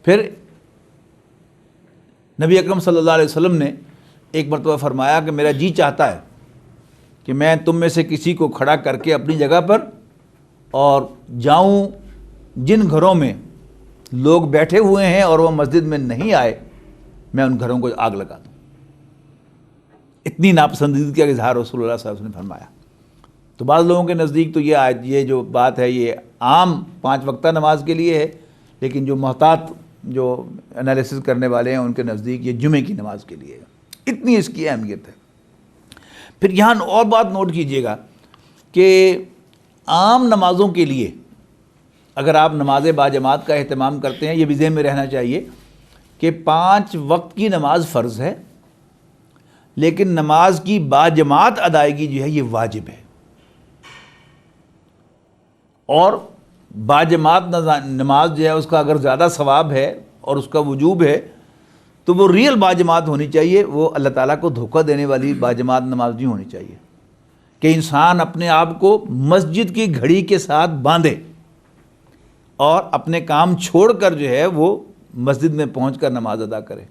پھر نبی اکرم صلی اللہ علیہ وسلم نے ایک مرتبہ فرمایا کہ میرا جی چاہتا ہے کہ میں تم میں سے کسی کو کھڑا کر کے اپنی جگہ پر اور جاؤں جن گھروں میں لوگ بیٹھے ہوئے ہیں اور وہ مسجد میں نہیں آئے، میں ان گھروں کو آگ لگا دوں. اتنی ناپسندیدگی کا اظہار رسول اللہ صلی اللہ علیہ وسلم نے فرمایا. تو بعض لوگوں کے نزدیک تو یہ جو بات ہے یہ عام 5 وقتہ نماز کے لیے ہے، لیکن جو محتاط جو انالیسس کرنے والے ہیں ان کے نزدیک یہ جمعے کی نماز کے لیے ہے. اتنی اس کی اہمیت ہے. پھر یہاں اور بات نوٹ کیجئے گا کہ عام نمازوں کے لیے اگر آپ نماز باجماعت کا اہتمام کرتے ہیں، یہ بھی ذہن میں رہنا چاہیے کہ 5 وقت کی نماز فرض ہے، لیکن نماز کی باجماعت ادائیگی جو ہے یہ واجب ہے. اور باجماعت نماز جو ہے اس کا اگر زیادہ ثواب ہے اور اس کا وجوب ہے تو وہ ریئل باجماعت ہونی چاہیے، وہ اللہ تعالیٰ کو دھوکہ دینے والی باجماعت نماز نہیں ہونی چاہیے کہ انسان اپنے آپ کو مسجد کی گھڑی کے ساتھ باندھے اور اپنے کام چھوڑ کر جو ہے وہ مسجد میں پہنچ کر نماز ادا کرے.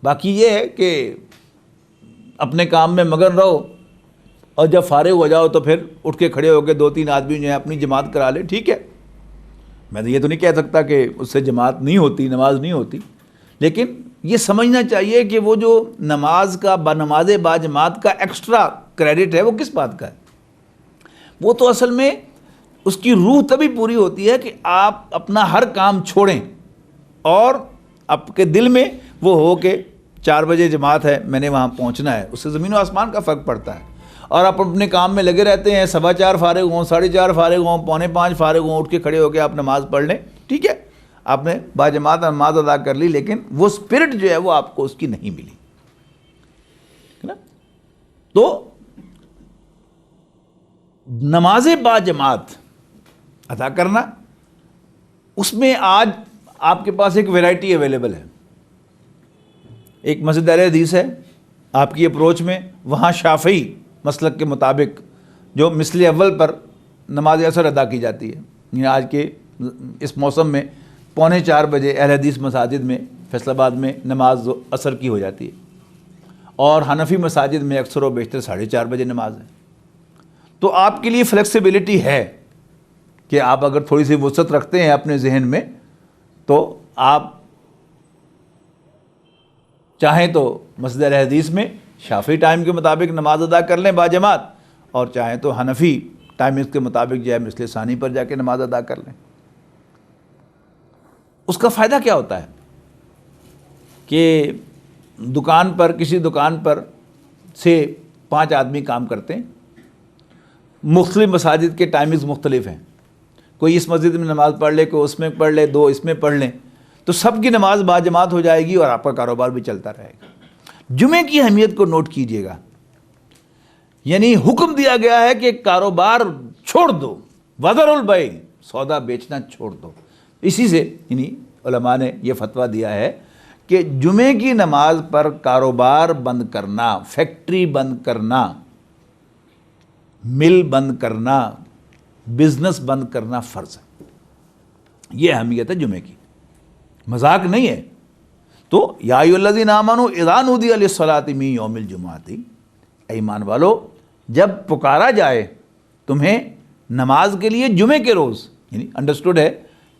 باقی یہ ہے کہ اپنے کام میں مگن رہو اور جب فارغ ہو جاؤ تو پھر اٹھ کے کھڑے ہو کے 2-3 آدمی جو ہیں اپنی جماعت کرا لے، ٹھیک ہے. میں یہ تو نہیں کہہ سکتا کہ اس سے جماعت نہیں ہوتی، نماز نہیں ہوتی، لیکن یہ سمجھنا چاہیے کہ وہ جو نماز باجماعت کا ایکسٹرا کریڈٹ ہے وہ کس بات کا ہے. وہ تو اصل میں اس کی روح تبھی پوری ہوتی ہے کہ آپ اپنا ہر کام چھوڑیں اور آپ کے دل میں وہ ہو کہ 4 بجے جماعت ہے، میں نے وہاں پہنچنا ہے. اس سے زمین و آسمان کا فرق پڑتا ہے. اور آپ اپنے کام میں لگے رہتے ہیں، 4:15 فارغ ہوں، 4:30 فارغ ہوں، 4:45 فارغ ہوں، اٹھ کے کھڑے ہو کے آپ نماز پڑھ لیں، ٹھیک ہے، آپ نے باجماعت نماز ادا کر لی، لیکن وہ اسپرٹ جو ہے وہ آپ کو اس کی نہیں ملی نا. تو نماز باجماعت ادا کرنا، اس میں آج آپ کے پاس ایک ویرائٹی اویلیبل ہے. ایک مسجد اہل حدیث ہے آپ کی اپروچ میں، وہاں شافعی مسلک کے مطابق جو مثل اول پر نماز عصر ادا کی جاتی ہے، یعنی آج کے اس موسم میں 3:45 بجے اہل حدیث مساجد میں فیصل آباد میں نماز عصر کی ہو جاتی ہے، اور حنفی مساجد میں اکثر و بیشتر 4:30 بجے نماز ہے. تو آپ کے لیے فلیکسیبلٹی ہے کہ آپ اگر تھوڑی سی وسعت رکھتے ہیں اپنے ذہن میں تو آپ چاہیں تو مسجد اہل حدیث میں شافعی ٹائم کے مطابق نماز ادا کر لیں باجماعت، اور چاہیں تو حنفی ٹائمنگز کے مطابق جو ہے مثل ثانی پر جا کے نماز ادا کر لیں. اس کا فائدہ کیا ہوتا ہے کہ دکان پر، کسی دکان پر سے 5 آدمی کام کرتے ہیں، مختلف مساجد کے ٹائمنگز مختلف ہیں، کوئی اس مسجد میں نماز پڑھ لے، کوئی اس میں پڑھ لے، 2 اس میں پڑھ لیں، تو سب کی نماز باجماعت ہو جائے گی اور آپ کا کاروبار بھی چلتا رہے گا. جمعے کی اہمیت کو نوٹ کیجئے گا، یعنی حکم دیا گیا ہے کہ کاروبار چھوڑ دو، وذر البیع، سودا بیچنا چھوڑ دو. اسی سے یعنی علماء نے یہ فتویٰ دیا ہے کہ جمعے کی نماز پر کاروبار بند کرنا، فیکٹری بند کرنا، مل بند کرنا، بزنس بند کرنا فرض ہے. یہ اہمیت ہے جمعے کی، مذاق نہیں ہے. تو یا ایھا الذین آمنوا اذا نودی للصلاۃ من یوم الجمعۃ، اے ایمان والو جب پکارا جائے تمہیں نماز کے لیے جمعے کے روز، یعنی انڈرسٹوڈ ہے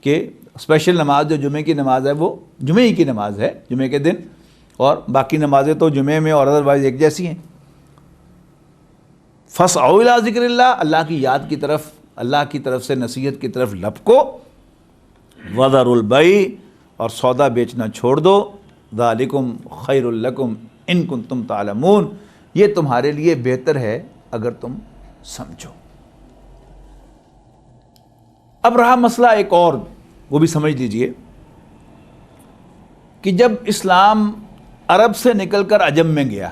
کہ اسپیشل نماز جو جمعے کی نماز ہے وہ جمعے ہی کی نماز ہے، جمعے کے دن، اور باقی نمازیں تو جمعے میں اور ادروائز ایک جیسی ہیں۔ فاسعوا الی ذکر اللہ، اللہ کی یاد کی طرف، اللہ کی طرف سے نصیحت کی طرف لپکو، وذروا البیع، اور سودا بیچنا چھوڑ دو، ذالکم خیر لکم ان کنتم تعلمون، یہ تمہارے لیے بہتر ہے اگر تم سمجھو۔ اب رہا مسئلہ ایک اور، وہ بھی سمجھ لیجئے کہ جب اسلام عرب سے نکل کر عجم میں گیا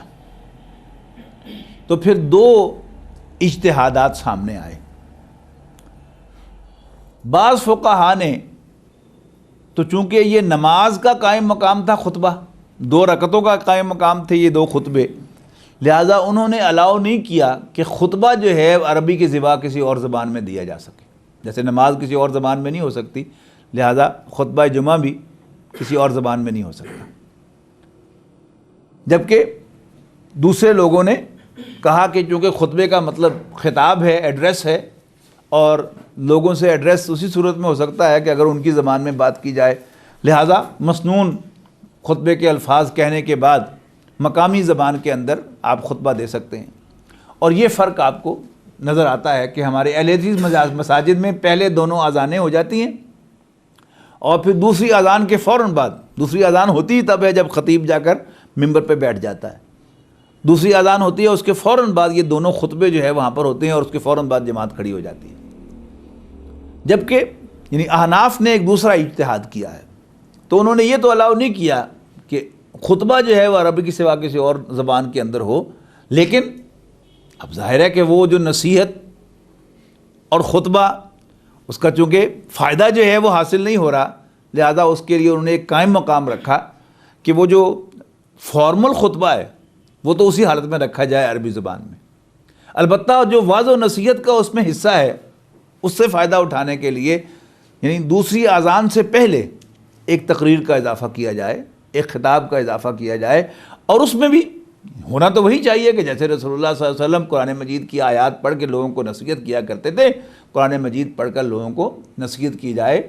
تو پھر دو اجتہادات سامنے آئے۔ بعض فقہا نے تو چونکہ یہ نماز کا قائم مقام تھا خطبہ، 2 رکعتوں کا قائم مقام تھے یہ 2 خطبے، لہٰذا انہوں نے الاؤ نہیں کیا کہ خطبہ جو ہے عربی کے سوا کسی اور زبان میں دیا جا سکے، جیسے نماز کسی اور زبان میں نہیں ہو سکتی، لہٰذا خطبہ جمعہ بھی کسی اور زبان میں نہیں ہو سکتا۔ جبکہ دوسرے لوگوں نے کہا کہ چونکہ خطبے کا مطلب خطاب ہے، ایڈریس ہے، اور لوگوں سے ایڈریس اسی صورت میں ہو سکتا ہے کہ اگر ان کی زبان میں بات کی جائے، لہٰذا مسنون خطبے کے الفاظ کہنے کے بعد مقامی زبان کے اندر آپ خطبہ دے سکتے ہیں۔ اور یہ فرق آپ کو نظر آتا ہے کہ ہمارے اہل حدیث مساجد میں پہلے دونوں اذانیں ہو جاتی ہیں، اور پھر دوسری اذان کے فوراً بعد، دوسری اذان ہوتی ہی تب ہے جب خطیب جا کر ممبر پہ بیٹھ جاتا ہے، دوسری اذان ہوتی ہے اس کے فوراً بعد یہ دونوں خطبے جو ہے وہاں پر ہوتے ہیں، اور اس کے فوراً بعد جماعت کھڑی ہو جاتی ہے۔ جبکہ یعنی احناف نے ایک دوسرا اجتہاد کیا ہے، تو انہوں نے یہ تو الاؤ نہیں کیا کہ خطبہ جو ہے وہ عربی کے سوا کسی اور زبان کے اندر ہو، لیکن اب ظاہر ہے کہ وہ جو نصیحت اور خطبہ اس کا چونکہ فائدہ جو ہے وہ حاصل نہیں ہو رہا، لہذا اس کے لیے انہوں نے ایک قائم مقام رکھا کہ وہ جو فارمل خطبہ ہے وہ تو اسی حالت میں رکھا جائے عربی زبان میں، البتہ جو وعظ و نصیحت کا اس میں حصہ ہے اس سے فائدہ اٹھانے کے لیے یعنی دوسری اذان سے پہلے ایک تقریر کا اضافہ کیا جائے، ایک خطاب کا اضافہ کیا جائے، اور اس میں بھی ہونا تو وہی چاہیے کہ جیسے رسول اللہ صلی اللہ علیہ وسلم قرآن مجید کی آیات پڑھ کے لوگوں کو نصیحت کیا کرتے تھے، قرآن مجید پڑھ کر لوگوں کو نصیحت کی جائے،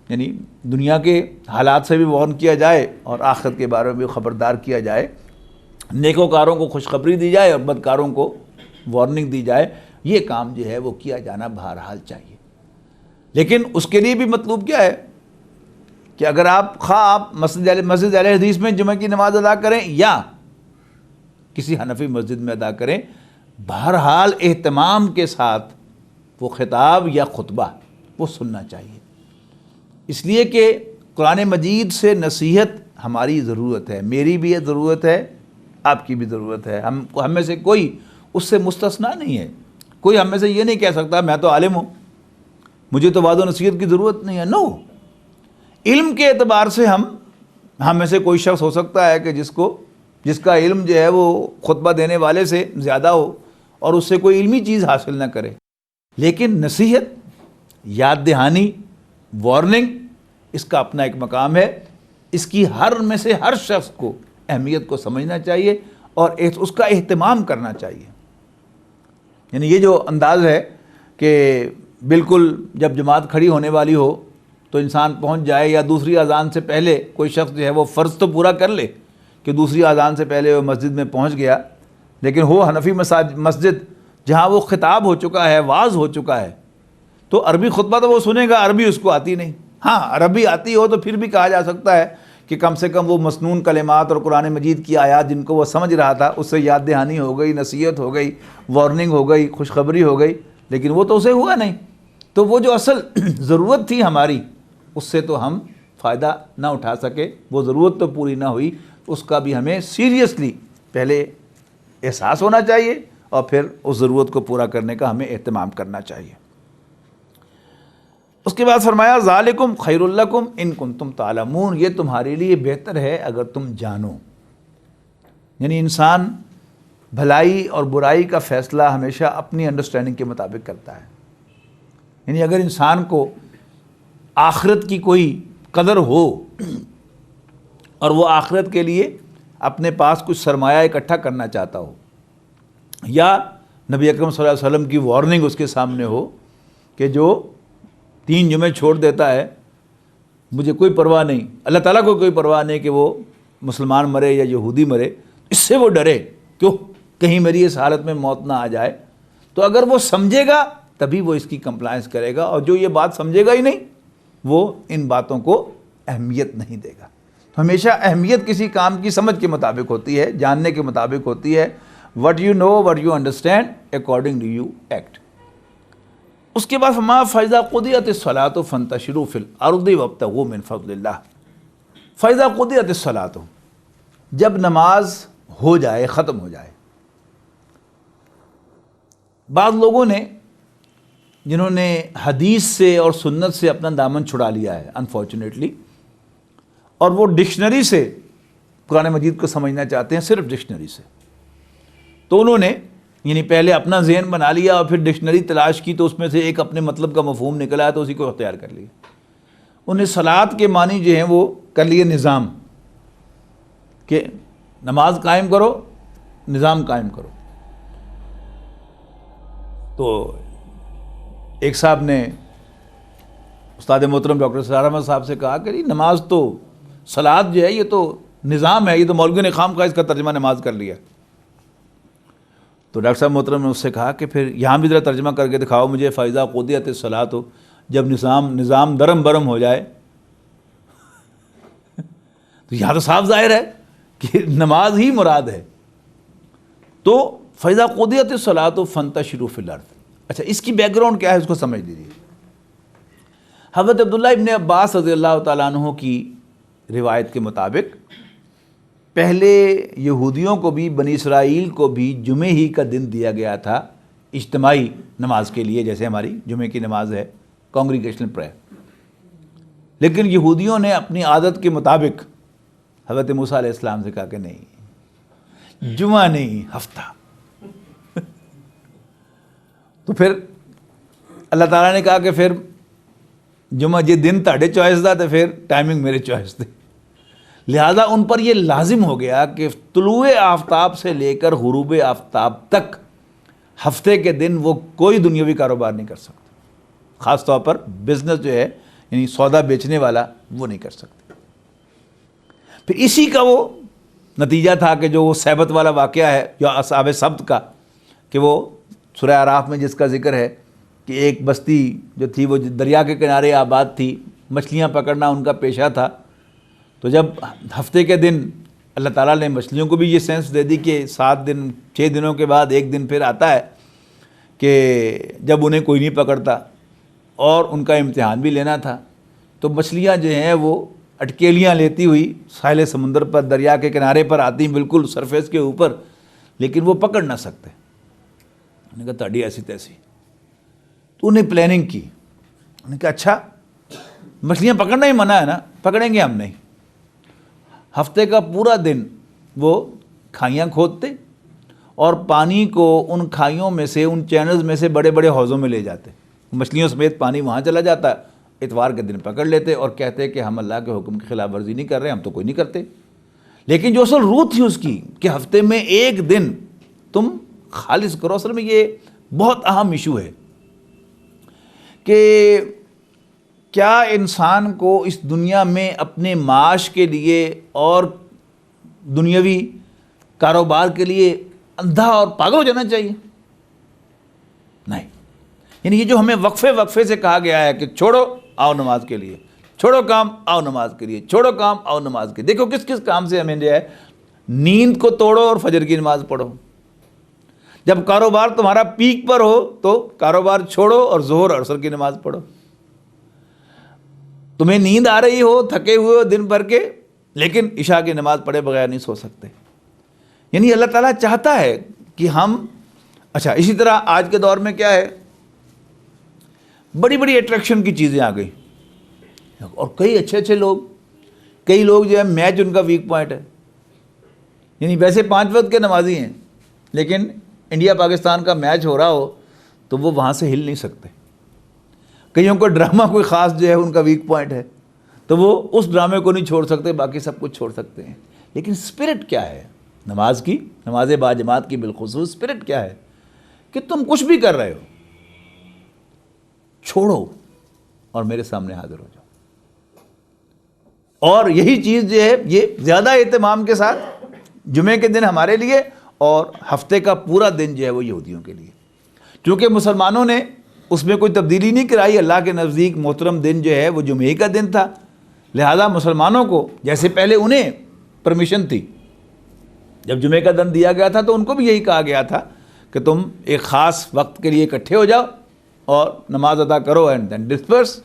یعنی دنیا کے حالات سے بھی وارن کیا جائے اور آخرت کے بارے میں بھی خبردار کیا جائے، نیکوکاروں کو خوشخبری دی جائے اور بدکاروں کو وارننگ دی جائے، یہ کام جو ہے وہ کیا جانا بہرحال چاہیے۔ لیکن اس کے لیے بھی مطلوب کیا ہے کہ اگر آپ مسجد اہل حدیث میں جمعہ کی نماز ادا کریں یا کسی حنفی مسجد میں ادا کریں، بہرحال اہتمام کے ساتھ وہ خطاب یا خطبہ وہ سننا چاہیے، اس لیے کہ قرآن مجید سے نصیحت ہماری ضرورت ہے، میری بھی ضرورت ہے، آپ کی بھی ضرورت ہے، ہم میں سے کوئی اس سے مستثنا نہیں ہے۔ کوئی ہم میں سے یہ نہیں کہہ سکتا میں تو عالم ہوں، مجھے تو وعظ و نصیحت کی ضرورت نہیں ہے، نو، علم کے اعتبار سے ہم میں سے کوئی شخص ہو سکتا ہے کہ جس کا علم جو ہے وہ خطبہ دینے والے سے زیادہ ہو اور اس سے کوئی علمی چیز حاصل نہ کرے، لیکن نصیحت، یاد دہانی، وارننگ، اس کا اپنا ایک مقام ہے، اس کی میں سے ہر شخص کو اہمیت کو سمجھنا چاہیے اور اس کا اہتمام کرنا چاہیے۔ یعنی یہ جو انداز ہے کہ بالکل جب جماعت کھڑی ہونے والی ہو تو انسان پہنچ جائے، یا دوسری اذان سے پہلے کوئی شخص جو ہے وہ فرض تو پورا کر لے کہ دوسری اذان سے پہلے وہ مسجد میں پہنچ گیا، لیکن وہ حنفی مسجد جہاں وہ خطاب ہو چکا ہے، واعظ ہو چکا ہے، تو عربی خطبہ تو وہ سنے گا، عربی اس کو آتی نہیں۔ ہاں عربی آتی ہو تو پھر بھی کہا جا سکتا ہے کہ کم سے کم وہ مسنون کلمات اور قرآن مجید کی آیات جن کو وہ سمجھ رہا تھا اس سے یاد دہانی ہو گئی، نصیحت ہو گئی، وارننگ ہو گئی، خوشخبری ہو گئی، لیکن وہ تو اسے ہوا نہیں۔ تو وہ جو اصل ضرورت تھی ہماری، اس سے تو ہم فائدہ نہ اٹھا سکے، وہ ضرورت تو پوری نہ ہوئی، اس کا بھی ہمیں سیریسلی پہلے احساس ہونا چاہیے اور پھر اس ضرورت کو پورا کرنے کا ہمیں اہتمام کرنا چاہیے۔ اس کے بعد فرمایا ذالکم خیر لکم ان کنتم تعلمون، یہ تمہارے لیے بہتر ہے اگر تم جانو۔ یعنی انسان بھلائی اور برائی کا فیصلہ ہمیشہ اپنی انڈرسٹینڈنگ کے مطابق کرتا ہے۔ یعنی اگر انسان کو آخرت کی کوئی قدر ہو اور وہ آخرت کے لیے اپنے پاس کچھ سرمایہ اکٹھا کرنا چاہتا ہو، یا نبی اکرم صلی اللہ علیہ وسلم کی وارننگ اس کے سامنے ہو کہ جو 3 جمعے چھوڑ دیتا ہے مجھے کوئی پرواہ نہیں، اللہ تعالیٰ کو کوئی پرواہ نہیں کہ وہ مسلمان مرے یا یہودی مرے، اس سے وہ ڈرے کیوں کہیں میری اس حالت میں موت نہ آ جائے۔ تو اگر وہ سمجھے گا تبھی وہ اس کی کمپلائنس کرے گا، اور جو یہ بات سمجھے گا ہی نہیں وہ ان باتوں کو اہمیت نہیں دے گا۔ ہمیشہ اہمیت کسی کام کی سمجھ کے مطابق ہوتی ہے، جاننے کے مطابق ہوتی ہے۔ what you know, what you understand, accordingly you act۔ اس کے بعد فما فَإِذَا قُضِيَتِ الصَّلَاةُ فَانتَشِرُوا فِي الْأَرْضِ وَابْتَغُوا مِنْ فَضْلِ اللَّهِ۔ فَإِذَا قُضِيَتِ الصَّلَاةُ، جب نماز ہو جائے، ختم ہو جائے۔ بعض لوگوں نے جنہوں نے حدیث سے اور سنت سے اپنا دامن چھڑا لیا ہے انفارچونیٹلی، اور وہ ڈکشنری سے قرآن مجید کو سمجھنا چاہتے ہیں، صرف ڈکشنری سے، تو انہوں نے یعنی پہلے اپنا ذہن بنا لیا اور پھر ڈکشنری تلاش کی تو اس میں سے ایک اپنے مطلب کا مفہوم نکلا تو اسی کو اختیار کر لیا۔ انہیں صلاۃ کے معنی جو ہیں وہ کر لیے نظام، کہ نماز قائم کرو، نظام قائم کرو۔ تو ایک صاحب نے استاد محترم ڈاکٹر سرار احمد صاحب سے کہا کہ نماز تو صلاۃ جو ہے یہ تو نظام ہے، یہ تو مولوی نے خام خواہ اس کا ترجمہ نماز کر لیا۔ تو ڈاکٹر صاحب محترم نے اس سے کہا کہ پھر یہاں بھی ذرا ترجمہ کر کے دکھاؤ مجھے، فَإِذَا قُضِيَتِ الصَّلَاةُ، جب نظام درم برم ہو جائے۔ تو یہاں تو صاف ظاہر ہے کہ نماز ہی مراد ہے۔ تو فَإِذَا قُضِيَتِ الصَّلَاةُ فَانتَشِرُوا فِي الْأَرْضِ۔ اچھا، اس کی بیک گراؤنڈ کیا ہے اس کو سمجھ لیجیے۔ حضرت عبداللہ ابن عباس رضی اللہ تعالیٰ عنہ کی روایت کے مطابق پہلے یہودیوں کو بھی، بنی اسرائیل کو بھی جمعے ہی کا دن دیا گیا تھا اجتماعی نماز کے لیے، جیسے ہماری جمعے کی نماز ہے کانگریگیشنل پریئر۔ لیکن یہودیوں نے اپنی عادت کے مطابق حضرت موسیٰ علیہ السلام سے کہا کہ نہیں، جمعہ نہیں، ہفتہ۔ تو پھر اللہ تعالیٰ نے کہا کہ پھر جمعہ جی دن تاڑے چوائس دا تو پھر ٹائمنگ میرے چوائس دے، لہذا ان پر یہ لازم ہو گیا کہ طلوع آفتاب سے لے کر غروب آفتاب تک ہفتے کے دن وہ کوئی دنیاوی کاروبار نہیں کر سکتے، خاص طور پر بزنس جو ہے یعنی سودا بیچنے والا وہ نہیں کر سکتے۔ پھر اسی کا وہ نتیجہ تھا کہ جو وہ سبت والا واقعہ ہے یا اصحاب سبت کا، کہ وہ سورہ اعراف میں جس کا ذکر ہے کہ ایک بستی جو تھی وہ دریا کے کنارے آباد تھی، مچھلیاں پکڑنا ان کا پیشہ تھا۔ تو جب ہفتے کے دن اللہ تعالیٰ نے مچھلیوں کو بھی یہ سینس دے دی کہ 7 دن 6 دنوں کے بعد ایک دن پھر آتا ہے کہ جب انہیں کوئی نہیں پکڑتا، اور ان کا امتحان بھی لینا تھا، تو مچھلیاں جو ہیں وہ اٹکیلیاں لیتی ہوئی ساحل سمندر پر، دریا کے کنارے پر آتی ہیں بالکل سرفیس کے اوپر، لیکن وہ پکڑ نہ سکتے۔ انہوں نے کہا تاڑی ایسی تیسی۔ تو انہیں پلاننگ کی، انہوں نے کہا اچھا مچھلیاں پکڑنا ہی منع ہے نا، پکڑیں گے ہم نہیں۔ ہفتے کا پورا دن وہ کھائیاں کھودتے اور پانی کو ان کھائیوں میں سے، ان چینلز میں سے بڑے بڑے حوضوں میں لے جاتے، مچھلیوں سمیت پانی وہاں چلا جاتا۔ اتوار کے دن پکڑ لیتے اور کہتے کہ ہم اللہ کے حکم کی خلاف ورزی نہیں کر رہے، ہم تو کوئی نہیں کرتے۔ لیکن جو اصل روح تھی اس کی کہ ہفتے میں ایک دن تم خالص کرو، اصل میں یہ بہت اہم ایشو ہے کہ کیا انسان کو اس دنیا میں اپنے معاش کے لیے اور دنیاوی کاروبار کے لیے اندھا اور پاگل ہو جانا چاہیے؟ نہیں، یعنی یہ جو ہمیں وقفے سے کہا گیا ہے کہ چھوڑو آؤ نماز کے لیے، چھوڑو کام آؤ نماز کے لیے، چھوڑو کام آؤ نماز کے لیے۔ دیکھو کس کس کام سے ہمیں جو ہے، نیند کو توڑو اور فجر کی نماز پڑھو۔ جب کاروبار تمہارا پیک پر ہو تو کاروبار چھوڑو اور ظہر اور عصر کی نماز پڑھو۔ تمہیں نیند آ رہی ہو، تھکے ہوئے ہو دن بھر کے، لیکن عشاء کی نماز پڑھے بغیر نہیں سو سکتے۔ یعنی اللہ تعالیٰ چاہتا ہے کہ ہم، اچھا اسی طرح آج کے دور میں کیا ہے، بڑی بڑی اٹریکشن کی چیزیں آ گئی، اور کئی اچھے لوگ جو ہے میچ ان کا ویک پوائنٹ ہے۔ یعنی ویسے 5 وقت کے نمازی ہیں، لیکن انڈیا پاکستان کا میچ ہو رہا ہو تو وہ وہاں سے ہل نہیں سکتے۔ کئیوں کو ڈرامہ کوئی خاص جو ہے ان کا ویک پوائنٹ ہے، تو وہ اس ڈرامے کو نہیں چھوڑ سکتے، باقی سب کچھ چھوڑ سکتے ہیں۔ لیکن اسپرٹ کیا ہے نماز کی، نماز باجماعت کی بالخصوص اسپرٹ کیا ہے کہ تم کچھ بھی کر رہے ہو چھوڑو اور میرے سامنے حاضر ہو جاؤ۔ اور یہی چیز جو ہے یہ زیادہ اہتمام کے ساتھ جمعے کے دن ہمارے لیے اور ہفتے کا پورا دن جو ہے وہ یہودیوں کے لیے، چونکہ مسلمانوں نے اس میں کوئی تبدیلی نہیں کرائی۔ اللہ کے نزدیک محترم دن جو ہے وہ جمعے کا دن تھا، لہذا مسلمانوں کو جیسے پہلے انہیں پرمیشن تھی، جب جمعے کا دن دیا گیا تھا تو ان کو بھی یہی کہا گیا تھا کہ تم ایک خاص وقت کے لیے اکٹھے ہو جاؤ اور نماز ادا کرو اینڈ دین ڈسپرس۔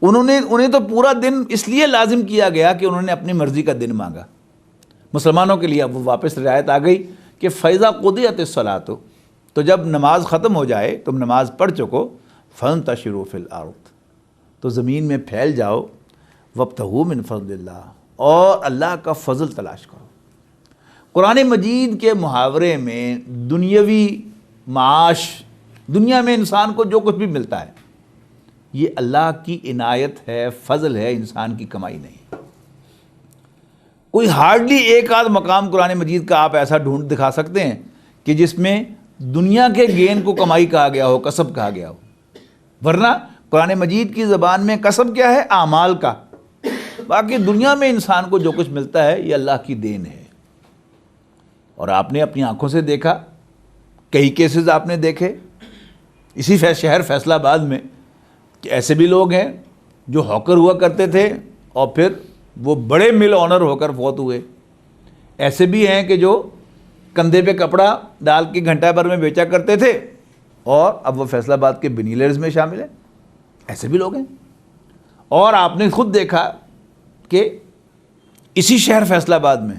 انہیں تو پورا دن اس لیے لازم کیا گیا کہ انہوں نے اپنی مرضی کا دن مانگا۔ مسلمانوں کے لیے اب وہ واپس رعایت آ گئی کہ فَإِذَا قُضِيَتِ الصَّلَاةُ، تو جب نماز ختم ہو جائے، تم نماز پڑھ چکو، فَانْتَشِرُوا فِي الْأَرْضِ، تو زمین میں پھیل جاؤ، وَابْتَغُوا مِنْ فَضْلِ اللَّهِ، اور اللہ کا فضل تلاش کرو۔ قرآن مجید کے محاورے میں دنیاوی معاش، دنیا میں انسان کو جو کچھ بھی ملتا ہے یہ اللہ کی عنایت ہے، فضل ہے، انسان کی کمائی نہیں۔ کوئی ہارڈلی ایک آدھ مقام قرآن مجید کا آپ ایسا ڈھونڈ دکھا سکتے ہیں کہ جس میں دنیا کے گین کو کمائی کہا گیا ہو، کسب کہا گیا ہو، ورنہ قرآن مجید کی زبان میں کسب کیا ہے؟ اعمال کا۔ باقی دنیا میں انسان کو جو کچھ ملتا ہے یہ اللہ کی دین ہے۔ اور آپ نے اپنی آنکھوں سے دیکھا، کئی کیسز آپ نے دیکھے اسی شہر فیصل آباد میں کہ ایسے بھی لوگ ہیں جو ہاکر ہوا کرتے تھے اور پھر وہ بڑے مل آنر ہو کر فوت ہوئے، ایسے بھی ہیں کہ جو کندھے پہ کپڑا ڈال کے گھنٹہ بھر میں بیچا کرتے تھے اور اب وہ فیصل آباد کے بنیلرز میں شامل ہیں، ایسے بھی لوگ ہیں۔ اور آپ نے خود دیکھا کہ اسی شہر فیصل آباد میں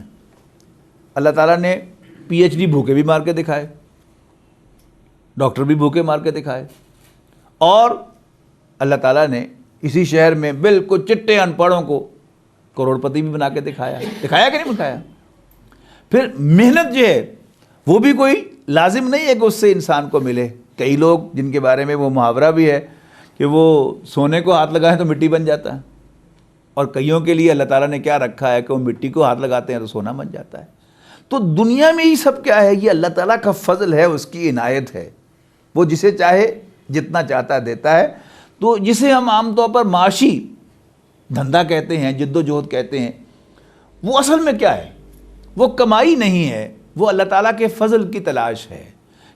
اللہ تعالیٰ نے پی ایچ ڈی بھوکے بھی مار کے دکھائے، ڈاکٹر بھی بھوکے مار کے دکھائے، اور اللہ تعالیٰ نے اسی شہر میں بالکل چٹے ان پڑھوں کو کروڑ پتی بھی بنا کے دکھایا کہ نہیں دکھایا؟ پھر محنت جو ہے وہ بھی کوئی لازم نہیں ہے کہ اس سے انسان کو ملے۔ کئی لوگ جن کے بارے میں وہ محاورہ بھی ہے کہ وہ سونے کو ہاتھ لگائیں تو مٹی بن جاتا ہے، اور کئیوں کے لیے اللہ تعالیٰ نے کیا رکھا ہے کہ وہ مٹی کو ہاتھ لگاتے ہیں تو سونا بن جاتا ہے۔ تو دنیا میں یہ سب کیا ہے؟ یہ اللہ تعالیٰ کا فضل ہے، اس کی عنایت ہے، وہ جسے چاہے جتنا چاہتا دیتا ہے۔ تو جسے ہم عام طور پر معاشی دھندا کہتے ہیں، جد و جہد کہتے ہیں، وہ اصل میں کیا ہے؟ وہ کمائی نہیں ہے، وہ اللہ تعالیٰ کے فضل کی تلاش ہے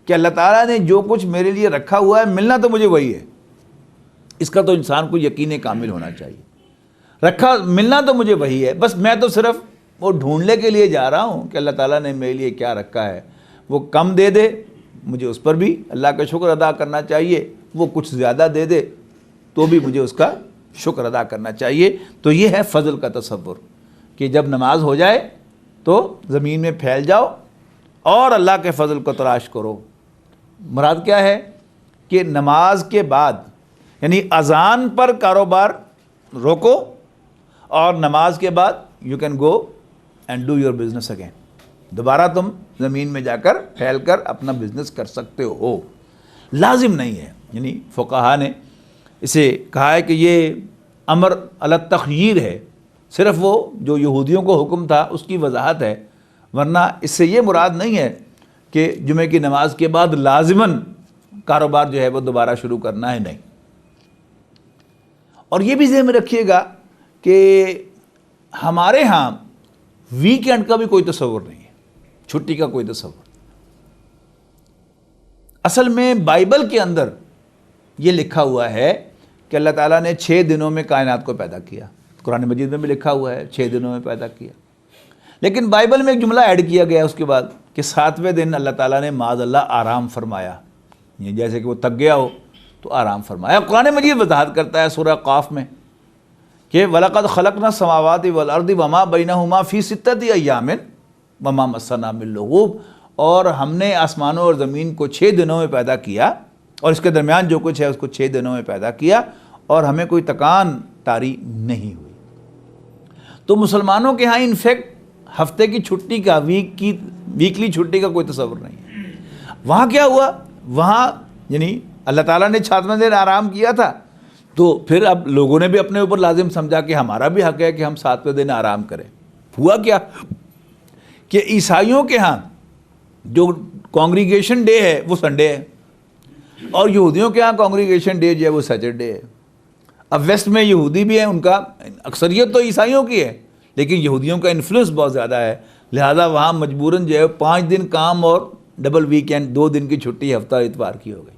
کہ اللہ تعالیٰ نے جو کچھ میرے لیے رکھا ہوا ہے ملنا تو مجھے وہی ہے۔ اس کا تو انسان کو یقین کامل ہونا چاہیے، رکھا ملنا تو مجھے وہی ہے، بس میں تو صرف وہ ڈھونڈنے کے لیے جا رہا ہوں کہ اللہ تعالیٰ نے میرے لیے کیا رکھا ہے۔ وہ کم دے دے مجھے اس پر بھی اللہ کا شکر ادا کرنا چاہیے، وہ کچھ زیادہ دے دے تو بھی مجھے اس کا شکر ادا کرنا چاہیے۔ تو یہ ہے فضل کا تصور کہ جب نماز ہو جائے تو زمین میں پھیل جاؤ اور اللہ کے فضل کو تلاش کرو۔ مراد کیا ہے کہ نماز کے بعد یعنی اذان پر کاروبار روکو، اور نماز کے بعد you can go and do your business again, دوبارہ تم زمین میں جا کر پھیل کر اپنا بزنس کر سکتے ہو، لازم نہیں ہے۔ یعنی فقہا نے اسے کہا ہے کہ یہ امر علی التخییر ہے، صرف وہ جو یہودیوں کو حکم تھا اس کی وضاحت ہے، ورنہ اس سے یہ مراد نہیں ہے کہ جمعے کی نماز کے بعد لازماً کاروبار جو ہے وہ دوبارہ شروع کرنا ہے، نہیں۔ اور یہ بھی ذہن میں رکھیے گا کہ ہمارے ہاں ویکینڈ کا بھی کوئی تصور نہیں ہے، چھٹی کا کوئی تصور۔ اصل میں بائبل کے اندر یہ لکھا ہوا ہے کہ اللہ تعالیٰ نے 6 دنوں میں کائنات کو پیدا کیا، قرآن مجید میں بھی لکھا ہوا ہے 6 دنوں میں پیدا کیا، لیکن بائبل میں ایک جملہ ایڈ کیا گیا اس کے بعد کہ 7ویں دن اللہ تعالیٰ نے معاذ اللہ آرام فرمایا، یہ جیسے کہ وہ تھک گیا ہو تو آرام فرمایا۔ قرآن مجید وضاحت کرتا ہے سورہ قاف میں کہ وَلَقَدْ خَلَقْنَا السَّمَاوَاتِ وَالْأَرْضِ وَمَا بَيْنَهُمَا فِي 6 أَيَّامٍ وَمَا مَسَّنَا مِن لُغُوبٍ، اور ہم نے آسمانوں اور زمین کو 6 دنوں میں پیدا کیا، اور اس کے درمیان جو کچھ ہے اس کو 6 دنوں میں پیدا کیا، اور ہمیں کوئی تکان طاری نہیں ہوئی۔ تو مسلمانوں کے ہاں انفیکٹ ہفتے کی چھٹی کا ویکلی چھٹی کا کوئی تصور نہیں ہے۔ وہاں کیا ہوا؟ وہاں یعنی اللہ تعالیٰ نے 7ویں دن آرام کیا تھا، تو پھر اب لوگوں نے بھی اپنے اوپر لازم سمجھا کہ ہمارا بھی حق ہے کہ ہم 7ویں دن آرام کریں. ہوا کیا کہ عیسائیوں کے ہاں جو کانگریگیشن ڈے ہے وہ سنڈے ہے، اور یہودیوں کے ہاں کانگریگیشن ڈے جو ہے وہ سیٹرڈے ہے. اب ویسٹ میں یہودی بھی ہیں، ان کا اکثریت تو عیسائیوں کی ہے، لیکن یہودیوں کا انفلوئنس بہت زیادہ ہے، لہذا وہاں مجبوراً جو ہے 5 دن کام اور ڈبل ویکینڈ 2 دن کی چھٹی ہفتہ اتوار کی ہو گئی.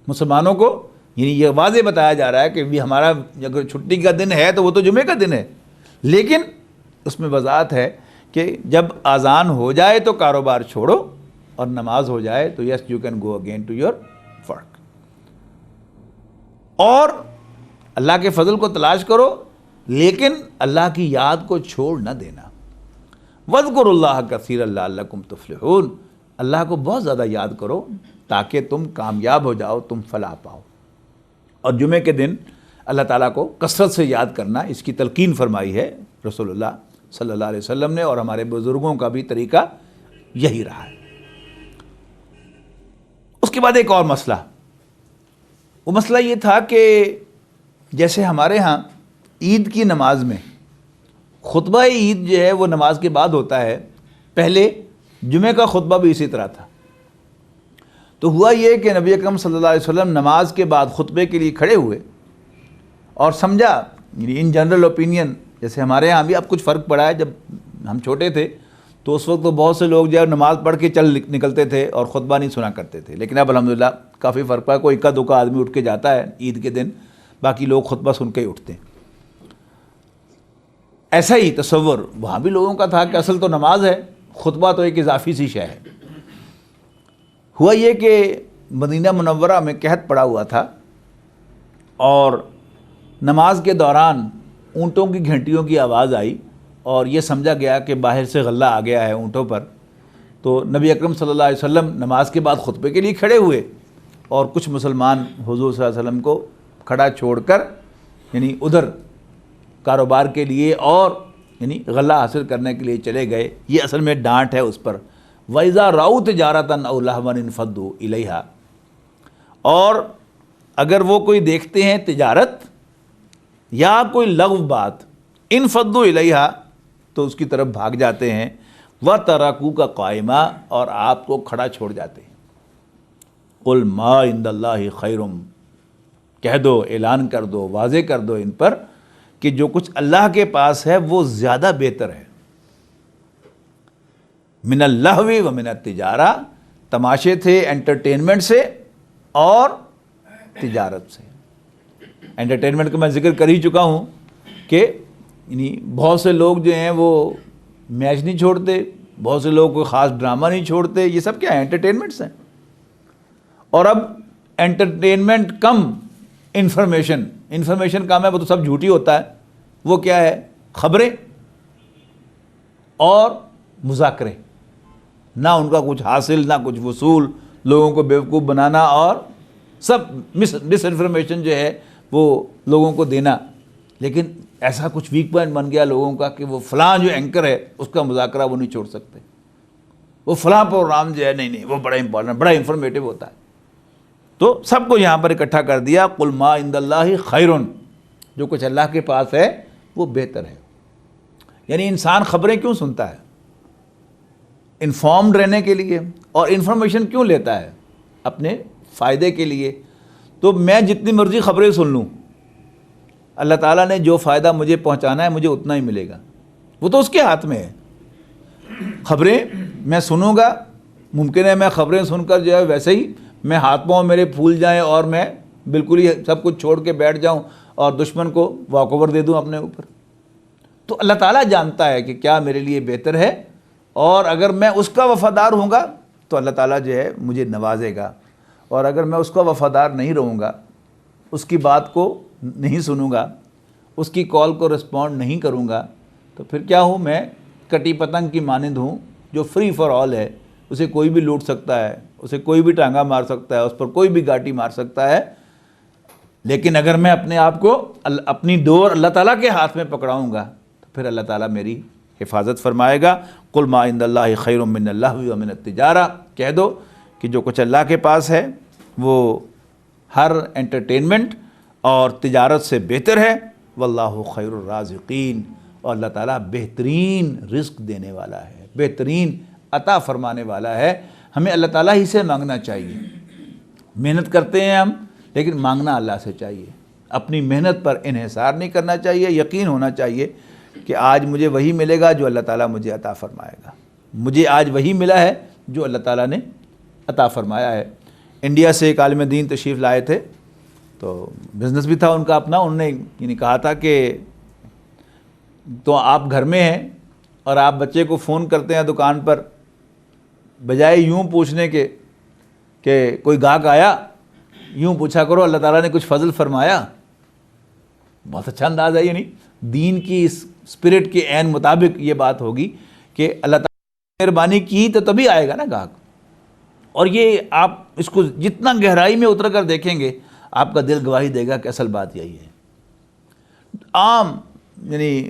مسلمانوں کو یعنی یہ واضح بتایا جا رہا ہے کہ بھی ہمارا اگر چھٹی کا دن ہے تو وہ تو جمعے کا دن ہے، لیکن اس میں وضاحت ہے کہ جب اذان ہو جائے تو کاروبار چھوڑو، اور نماز ہو جائے تو yes you can go again to your work, اور اللہ کے فضل کو تلاش کرو، لیکن اللہ کی یاد کو چھوڑ نہ دینا. وَاذْكُرُوا اللَّهَ كَثِيرًا لَعَلَّكُمْ تُفْلِحُونَ، اللہ کو بہت زیادہ یاد کرو تاکہ تم کامیاب ہو جاؤ، تم فلاح پاؤ. اور جمعے کے دن اللہ تعالیٰ کو کثرت سے یاد کرنا، اس کی تلقین فرمائی ہے رسول اللہ صلی اللہ علیہ وسلم نے، اور ہمارے بزرگوں کا بھی طریقہ یہی رہا ہے. اس کے بعد ایک اور مسئلہ، وہ مسئلہ یہ تھا کہ جیسے ہمارے ہاں عید کی نماز میں خطبہ عید جو ہے وہ نماز کے بعد ہوتا ہے، پہلے جمعے کا خطبہ بھی اسی طرح تھا. تو ہوا یہ کہ نبی اکرم صلی اللہ علیہ وسلم نماز کے بعد خطبے کے لیے کھڑے ہوئے اور سمجھا، ان جنرل اوپینین، جیسے ہمارے یہاں بھی اب کچھ فرق پڑا ہے، جب ہم چھوٹے تھے تو اس وقت تو بہت سے لوگ جو ہے نماز پڑھ کے نکلتے تھے اور خطبہ نہیں سنا کرتے تھے، لیکن اب الحمدللہ کافی فرق پڑا، کوئی اکا دکا آدمی اٹھ کے جاتا ہے عید کے دن، باقی لوگ خطبہ سن کے ہی اٹھتے ہیں. ایسا ہی تصور وہاں بھی لوگوں کا تھا کہ اصل تو نماز ہے، خطبہ تو ایک اضافی سی شے ہے. ہوا یہ کہ مدینہ منورہ میں قحط پڑا ہوا تھا، اور نماز کے دوران اونٹوں کی گھنٹیوں کی آواز آئی، اور یہ سمجھا گیا کہ باہر سے غلہ آ گیا ہے اونٹوں پر. تو نبی اکرم صلی اللہ علیہ وسلم نماز کے بعد خطبے کے لیے کھڑے ہوئے، اور کچھ مسلمان حضور صلی اللہ علیہ وسلم کو کھڑا چھوڑ کر یعنی ادھر کاروبار کے لیے اور یعنی غلہ حاصل کرنے کے لیے چلے گئے. یہ اصل میں ڈانٹ ہے اس پر، وَإِذَا رَأَوْا تِجَارَةً أَوْ لَهْوًا انفضوا إِلَيْهَا، اور اگر وہ کوئی دیکھتے ہیں تجارت یا کوئی لغو بات، انفضوا إِلَيْهَا، تو اس کی طرف بھاگ جاتے ہیں، وَتَرَكُوكَ قَائِمًا، اور آپ کو کھڑا چھوڑ جاتے ہیں. قُلْ مَا عِندَ اللَّهِ خَيْرٌ، کہہ دو، اعلان کر دو، واضح کر دو ان پر کہ جو کچھ اللہ کے پاس ہے وہ زیادہ بہتر ہے. من اللہو و من التجارہ، تماشے تھے انٹرٹینمنٹ سے اور تجارت سے. انٹرٹینمنٹ کا میں ذکر کر ہی چکا ہوں کہ یعنی بہت سے لوگ جو ہیں وہ میچ نہیں چھوڑتے، بہت سے لوگ کوئی خاص ڈرامہ نہیں چھوڑتے، یہ سب کیا ہے؟ انٹرٹینمنٹس ہیں. اور اب انٹرٹینمنٹ کم انفارمیشن کام ہے، وہ تو سب جھوٹی ہوتا ہے. وہ کیا ہے؟ خبریں اور مذاکرے، نہ ان کا کچھ حاصل نہ کچھ وصول، لوگوں کو بیوقوف بنانا اور سب ڈس انفارمیشن جو ہے وہ لوگوں کو دینا. لیکن ایسا کچھ ویک پوائنٹ بن گیا لوگوں کا کہ وہ فلاں جو اینکر ہے اس کا مذاکرہ وہ نہیں چھوڑ سکتے، وہ فلاں پروگرام جو ہے نہیں وہ بڑا امپورٹنٹ، بڑا انفارمیٹیو ہوتا ہے. تو سب کو یہاں پر اکٹھا کر دیا، قُلْ مَا عِندَ اللَّهِ خَيْرٌ، جو کچھ اللہ کے پاس ہے وہ بہتر ہے. یعنی انسان خبریں کیوں سنتا ہے؟ انفارمڈ رہنے کے لیے. اور انفارمیشن کیوں لیتا ہے؟ اپنے فائدے کے لیے. تو میں جتنی مرضی خبریں سن لوں، اللہ تعالیٰ نے جو فائدہ مجھے پہنچانا ہے مجھے اتنا ہی ملے گا، وہ تو اس کے ہاتھ میں ہے. خبریں میں سنوں گا، ممکن ہے میں خبریں سن کر جو ہے ویسے ہی میں ہاتھ پاؤں میرے پھول جائیں اور میں بالکل ہی سب کچھ چھوڑ کے بیٹھ جاؤں اور دشمن کو واک اوور دے دوں اپنے اوپر. تو اللہ تعالیٰ جانتا ہے کہ کیا میرے لیے بہتر ہے، اور اگر میں اس کا وفادار ہوں گا تو اللہ تعالیٰ جو ہے مجھے نوازے گا، اور اگر میں اس کا وفادار نہیں رہوں گا، اس کی بات کو نہیں سنوں گا، اس کی کال کو رسپونڈ نہیں کروں گا، تو پھر کیا ہوں؟ میں کٹی پتنگ کی مانند ہوں جو فری فار آل ہے. اسے کوئی بھی لوٹ سکتا ہے، اسے کوئی بھی ٹانگا مار سکتا ہے، اس پر کوئی بھی گاٹی مار سکتا ہے. لیکن اگر میں اپنے آپ کو اپنی ڈور اللہ تعالیٰ کے ہاتھ میں پکڑاؤں گا تو پھر اللہ تعالیٰ میری حفاظت فرمائے گا. قُلْ مَا عِندَ اللَّهِ خَيْرٌ مِّنَ اللَّهْوِ وَمِنَ التِّجَارَةِ، کہہ دو کہ جو کچھ اللہ کے پاس ہے وہ ہر انٹرٹینمنٹ اور تجارت سے بہتر ہے، واللہ خیر الرازقین، اور اللہ تعالیٰ بہترین رزق دینے والا ہے، بہترین عطا فرمانے والا ہے۔ ہمیں اللہ تعالیٰ ہی سے مانگنا چاہیے۔ محنت کرتے ہیں ہم، لیکن مانگنا اللہ سے چاہیے، اپنی محنت پر انحصار نہیں کرنا چاہیے، یقین ہونا چاہیے کہ آج مجھے وہی ملے گا جو اللہ تعالیٰ مجھے عطا فرمائے گا، مجھے آج وہی ملا ہے جو اللہ تعالیٰ نے عطا فرمایا ہے۔ انڈیا سے ایک عالم دین تشریف لائے تھے، تو بزنس بھی تھا ان کا اپنا، انہوں نے یعنی کہا تھا کہ تو آپ گھر میں ہیں اور آپ بچے کو فون کرتے ہیں دکان پر، بجائے یوں پوچھنے کے کہ کوئی گاہک آیا، یوں پوچھا کرو اللہ تعالیٰ نے کچھ فضل فرمایا۔ بہت اچھا انداز ہے، یعنی دین کی اس اسپرٹ کے عین مطابق یہ بات ہوگی کہ اللہ تعالیٰ نے مہربانی کی تو تبھی آئے گا نا گاہک۔ اور یہ آپ اس کو جتنا گہرائی میں اتر کر دیکھیں گے آپ کا دل گواہی دے گا کہ اصل بات یہی ہے۔ عام یعنی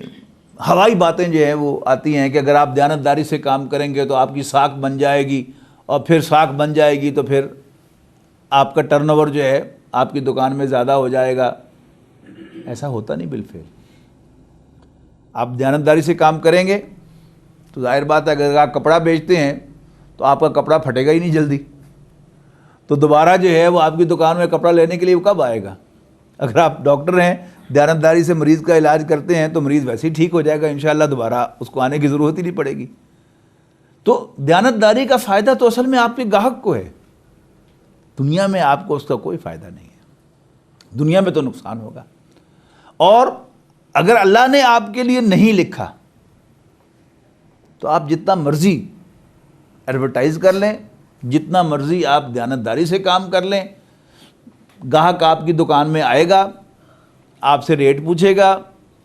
ہوائی باتیں جو ہیں وہ آتی ہیں کہ اگر آپ دیانتداری سے کام کریں گے تو آپ کی ساکھ بن جائے گی، اور پھر ساکھ بن جائے گی تو پھر آپ کا ٹرن اوور جو ہے آپ کی دکان میں زیادہ ہو جائے گا۔ ایسا ہوتا نہیں بالفعل۔ آپ دیانتداری سے کام کریں گے تو ظاہر بات ہے اگر آپ کپڑا بیچتے ہیں تو آپ کا کپڑا پھٹے گا ہی نہیں جلدی، تو دوبارہ جو ہے وہ آپ کی دکان میں کپڑا لینے کے لیے وہ کب آئے گا؟ اگر آپ ڈاکٹر ہیں، دیانتداری سے مریض کا علاج کرتے ہیں تو مریض ویسے ہی ٹھیک ہو جائے گا انشاءاللہ، دوبارہ اس کو آنے کی ضرورت ہی نہیں پڑے گی۔ تو دیانتداری کا فائدہ تو اصل میں آپ کے گاہک کو ہے، دنیا میں آپ کو اس کا کوئی فائدہ نہیں ہے، دنیا میں تو نقصان ہوگا۔ اور اگر اللہ نے آپ کے لیے نہیں لکھا تو آپ جتنا مرضی ایڈورٹائز کر لیں، جتنا مرضی آپ دیانتداری سے کام کر لیں، گاہک آپ کی دکان میں آئے گا، آپ سے ریٹ پوچھے گا،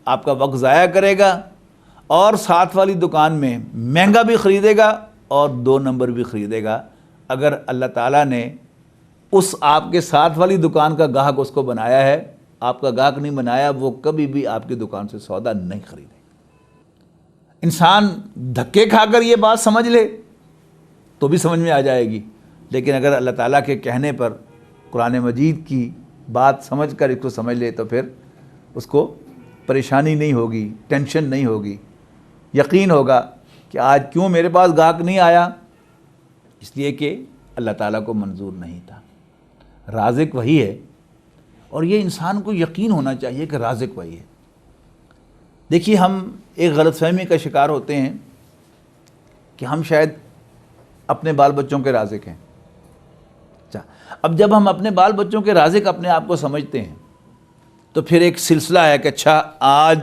آپ کا وقت ضائع کرے گا، اور ساتھ والی دکان میں مہنگا بھی خریدے گا اور 2 نمبر بھی خریدے گا۔ اگر اللہ تعالیٰ نے اس آپ کے ساتھ والی دکان کا گاہک اس کو بنایا ہے، آپ کا گاہک نہیں بنایا، وہ کبھی بھی آپ کی دکان سے سودا نہیں خریدے۔ انسان دھکے کھا کر یہ بات سمجھ لے تو بھی سمجھ میں آ جائے گی، لیکن اگر اللہ تعالیٰ کے کہنے پر قرآن مجید کی بات سمجھ کر اس کو سمجھ لے تو پھر اس کو پریشانی نہیں ہوگی، ٹینشن نہیں ہوگی، یقین ہوگا کہ آج کیوں میرے پاس گاہک نہیں آیا، اس لیے کہ اللہ تعالیٰ کو منظور نہیں تھا۔ رازق وہی ہے، اور یہ انسان کو یقین ہونا چاہیے کہ رازق وہی ہے۔ دیکھیے ہم ایک غلط فہمی کا شکار ہوتے ہیں کہ ہم شاید اپنے بال بچوں کے رازق ہیں۔ اچھا، اب جب ہم اپنے بال بچوں کے رازق اپنے آپ کو سمجھتے ہیں تو پھر ایک سلسلہ ہے کہ اچھا آج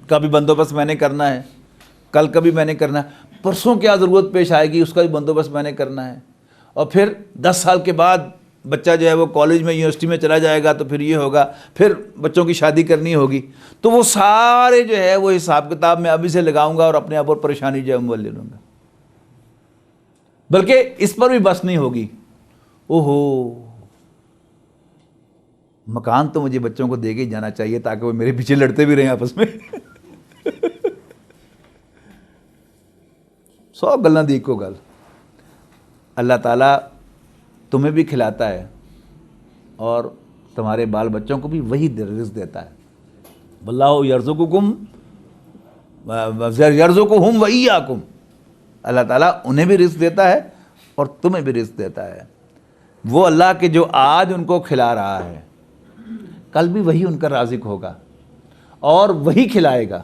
کا بھی بندوبست میں نے کرنا ہے، کل کا بھی میں نے کرنا ہے، پرسوں کیا ضرورت پیش آئے گی اس کا بھی بندوبست میں نے کرنا ہے، اور پھر 10 سال کے بعد بچہ جو ہے وہ کالج میں یونیورسٹی میں چلا جائے گا تو پھر یہ ہوگا، پھر بچوں کی شادی کرنی ہوگی، تو وہ سارے جو ہے وہ حساب کتاب میں ابھی سے لگاؤں گا اور اپنے آپ اور پریشانی جو ہے وہ لے لوں گا، بلکہ اس پر بھی بس نہیں ہوگی۔ اوہو، مکان تو مجھے بچوں کو دے کے ہی جانا چاہیے تاکہ وہ میرے پیچھے لڑتے بھی رہیں آپس میں۔ 100 گلاں دی کو گل۔ اللہ تعالیٰ تمہیں بھی کھلاتا ہے اور تمہارے بال بچوں کو بھی وہی رزق دیتا ہے۔ واللہ یرزقکم یرزقہم وایاکم، اللہ تعالیٰ انہیں بھی رزق دیتا ہے اور تمہیں بھی رزق دیتا ہے۔ وہ اللہ کہ جو آج ان کو کھلا رہا ہے کل بھی وہی ان کا رازق ہوگا اور وہی کھلائے گا۔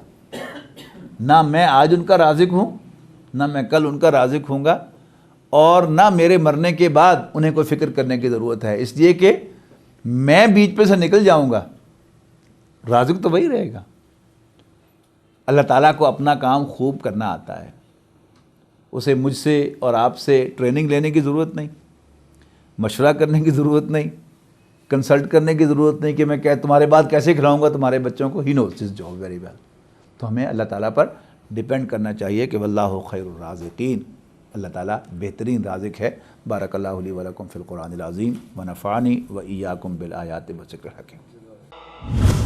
نہ میں آج ان کا رازق ہوں، نہ میں کل ان کا رازق ہوں گا، اور نہ میرے مرنے کے بعد انہیں کوئی فکر کرنے کی ضرورت ہے، اس لیے کہ میں بیچ پہ سے نکل جاؤں گا، رازق تو وہی رہے گا۔ اللہ تعالیٰ کو اپنا کام خوب کرنا آتا ہے، اسے مجھ سے اور آپ سے ٹریننگ لینے کی ضرورت نہیں، مشورہ کرنے کی ضرورت نہیں، کنسلٹ کرنے کی ضرورت نہیں کہ میں تمہارے بعد کیسے کھلاؤں گا تمہارے بچوں کو، ہی نوز دس جاب ویری ویل۔ تو ہمیں اللہ تعالیٰ پر ڈیپینڈ کرنا چاہیے کہ واللہ خیر الرازقین، اللہ تعالیٰ بہترین رازق ہے۔ بارک اللہ لی و لکم فی القرآن العظیم ونفعنی و ایاکم بالآیات والذکر الحکیم۔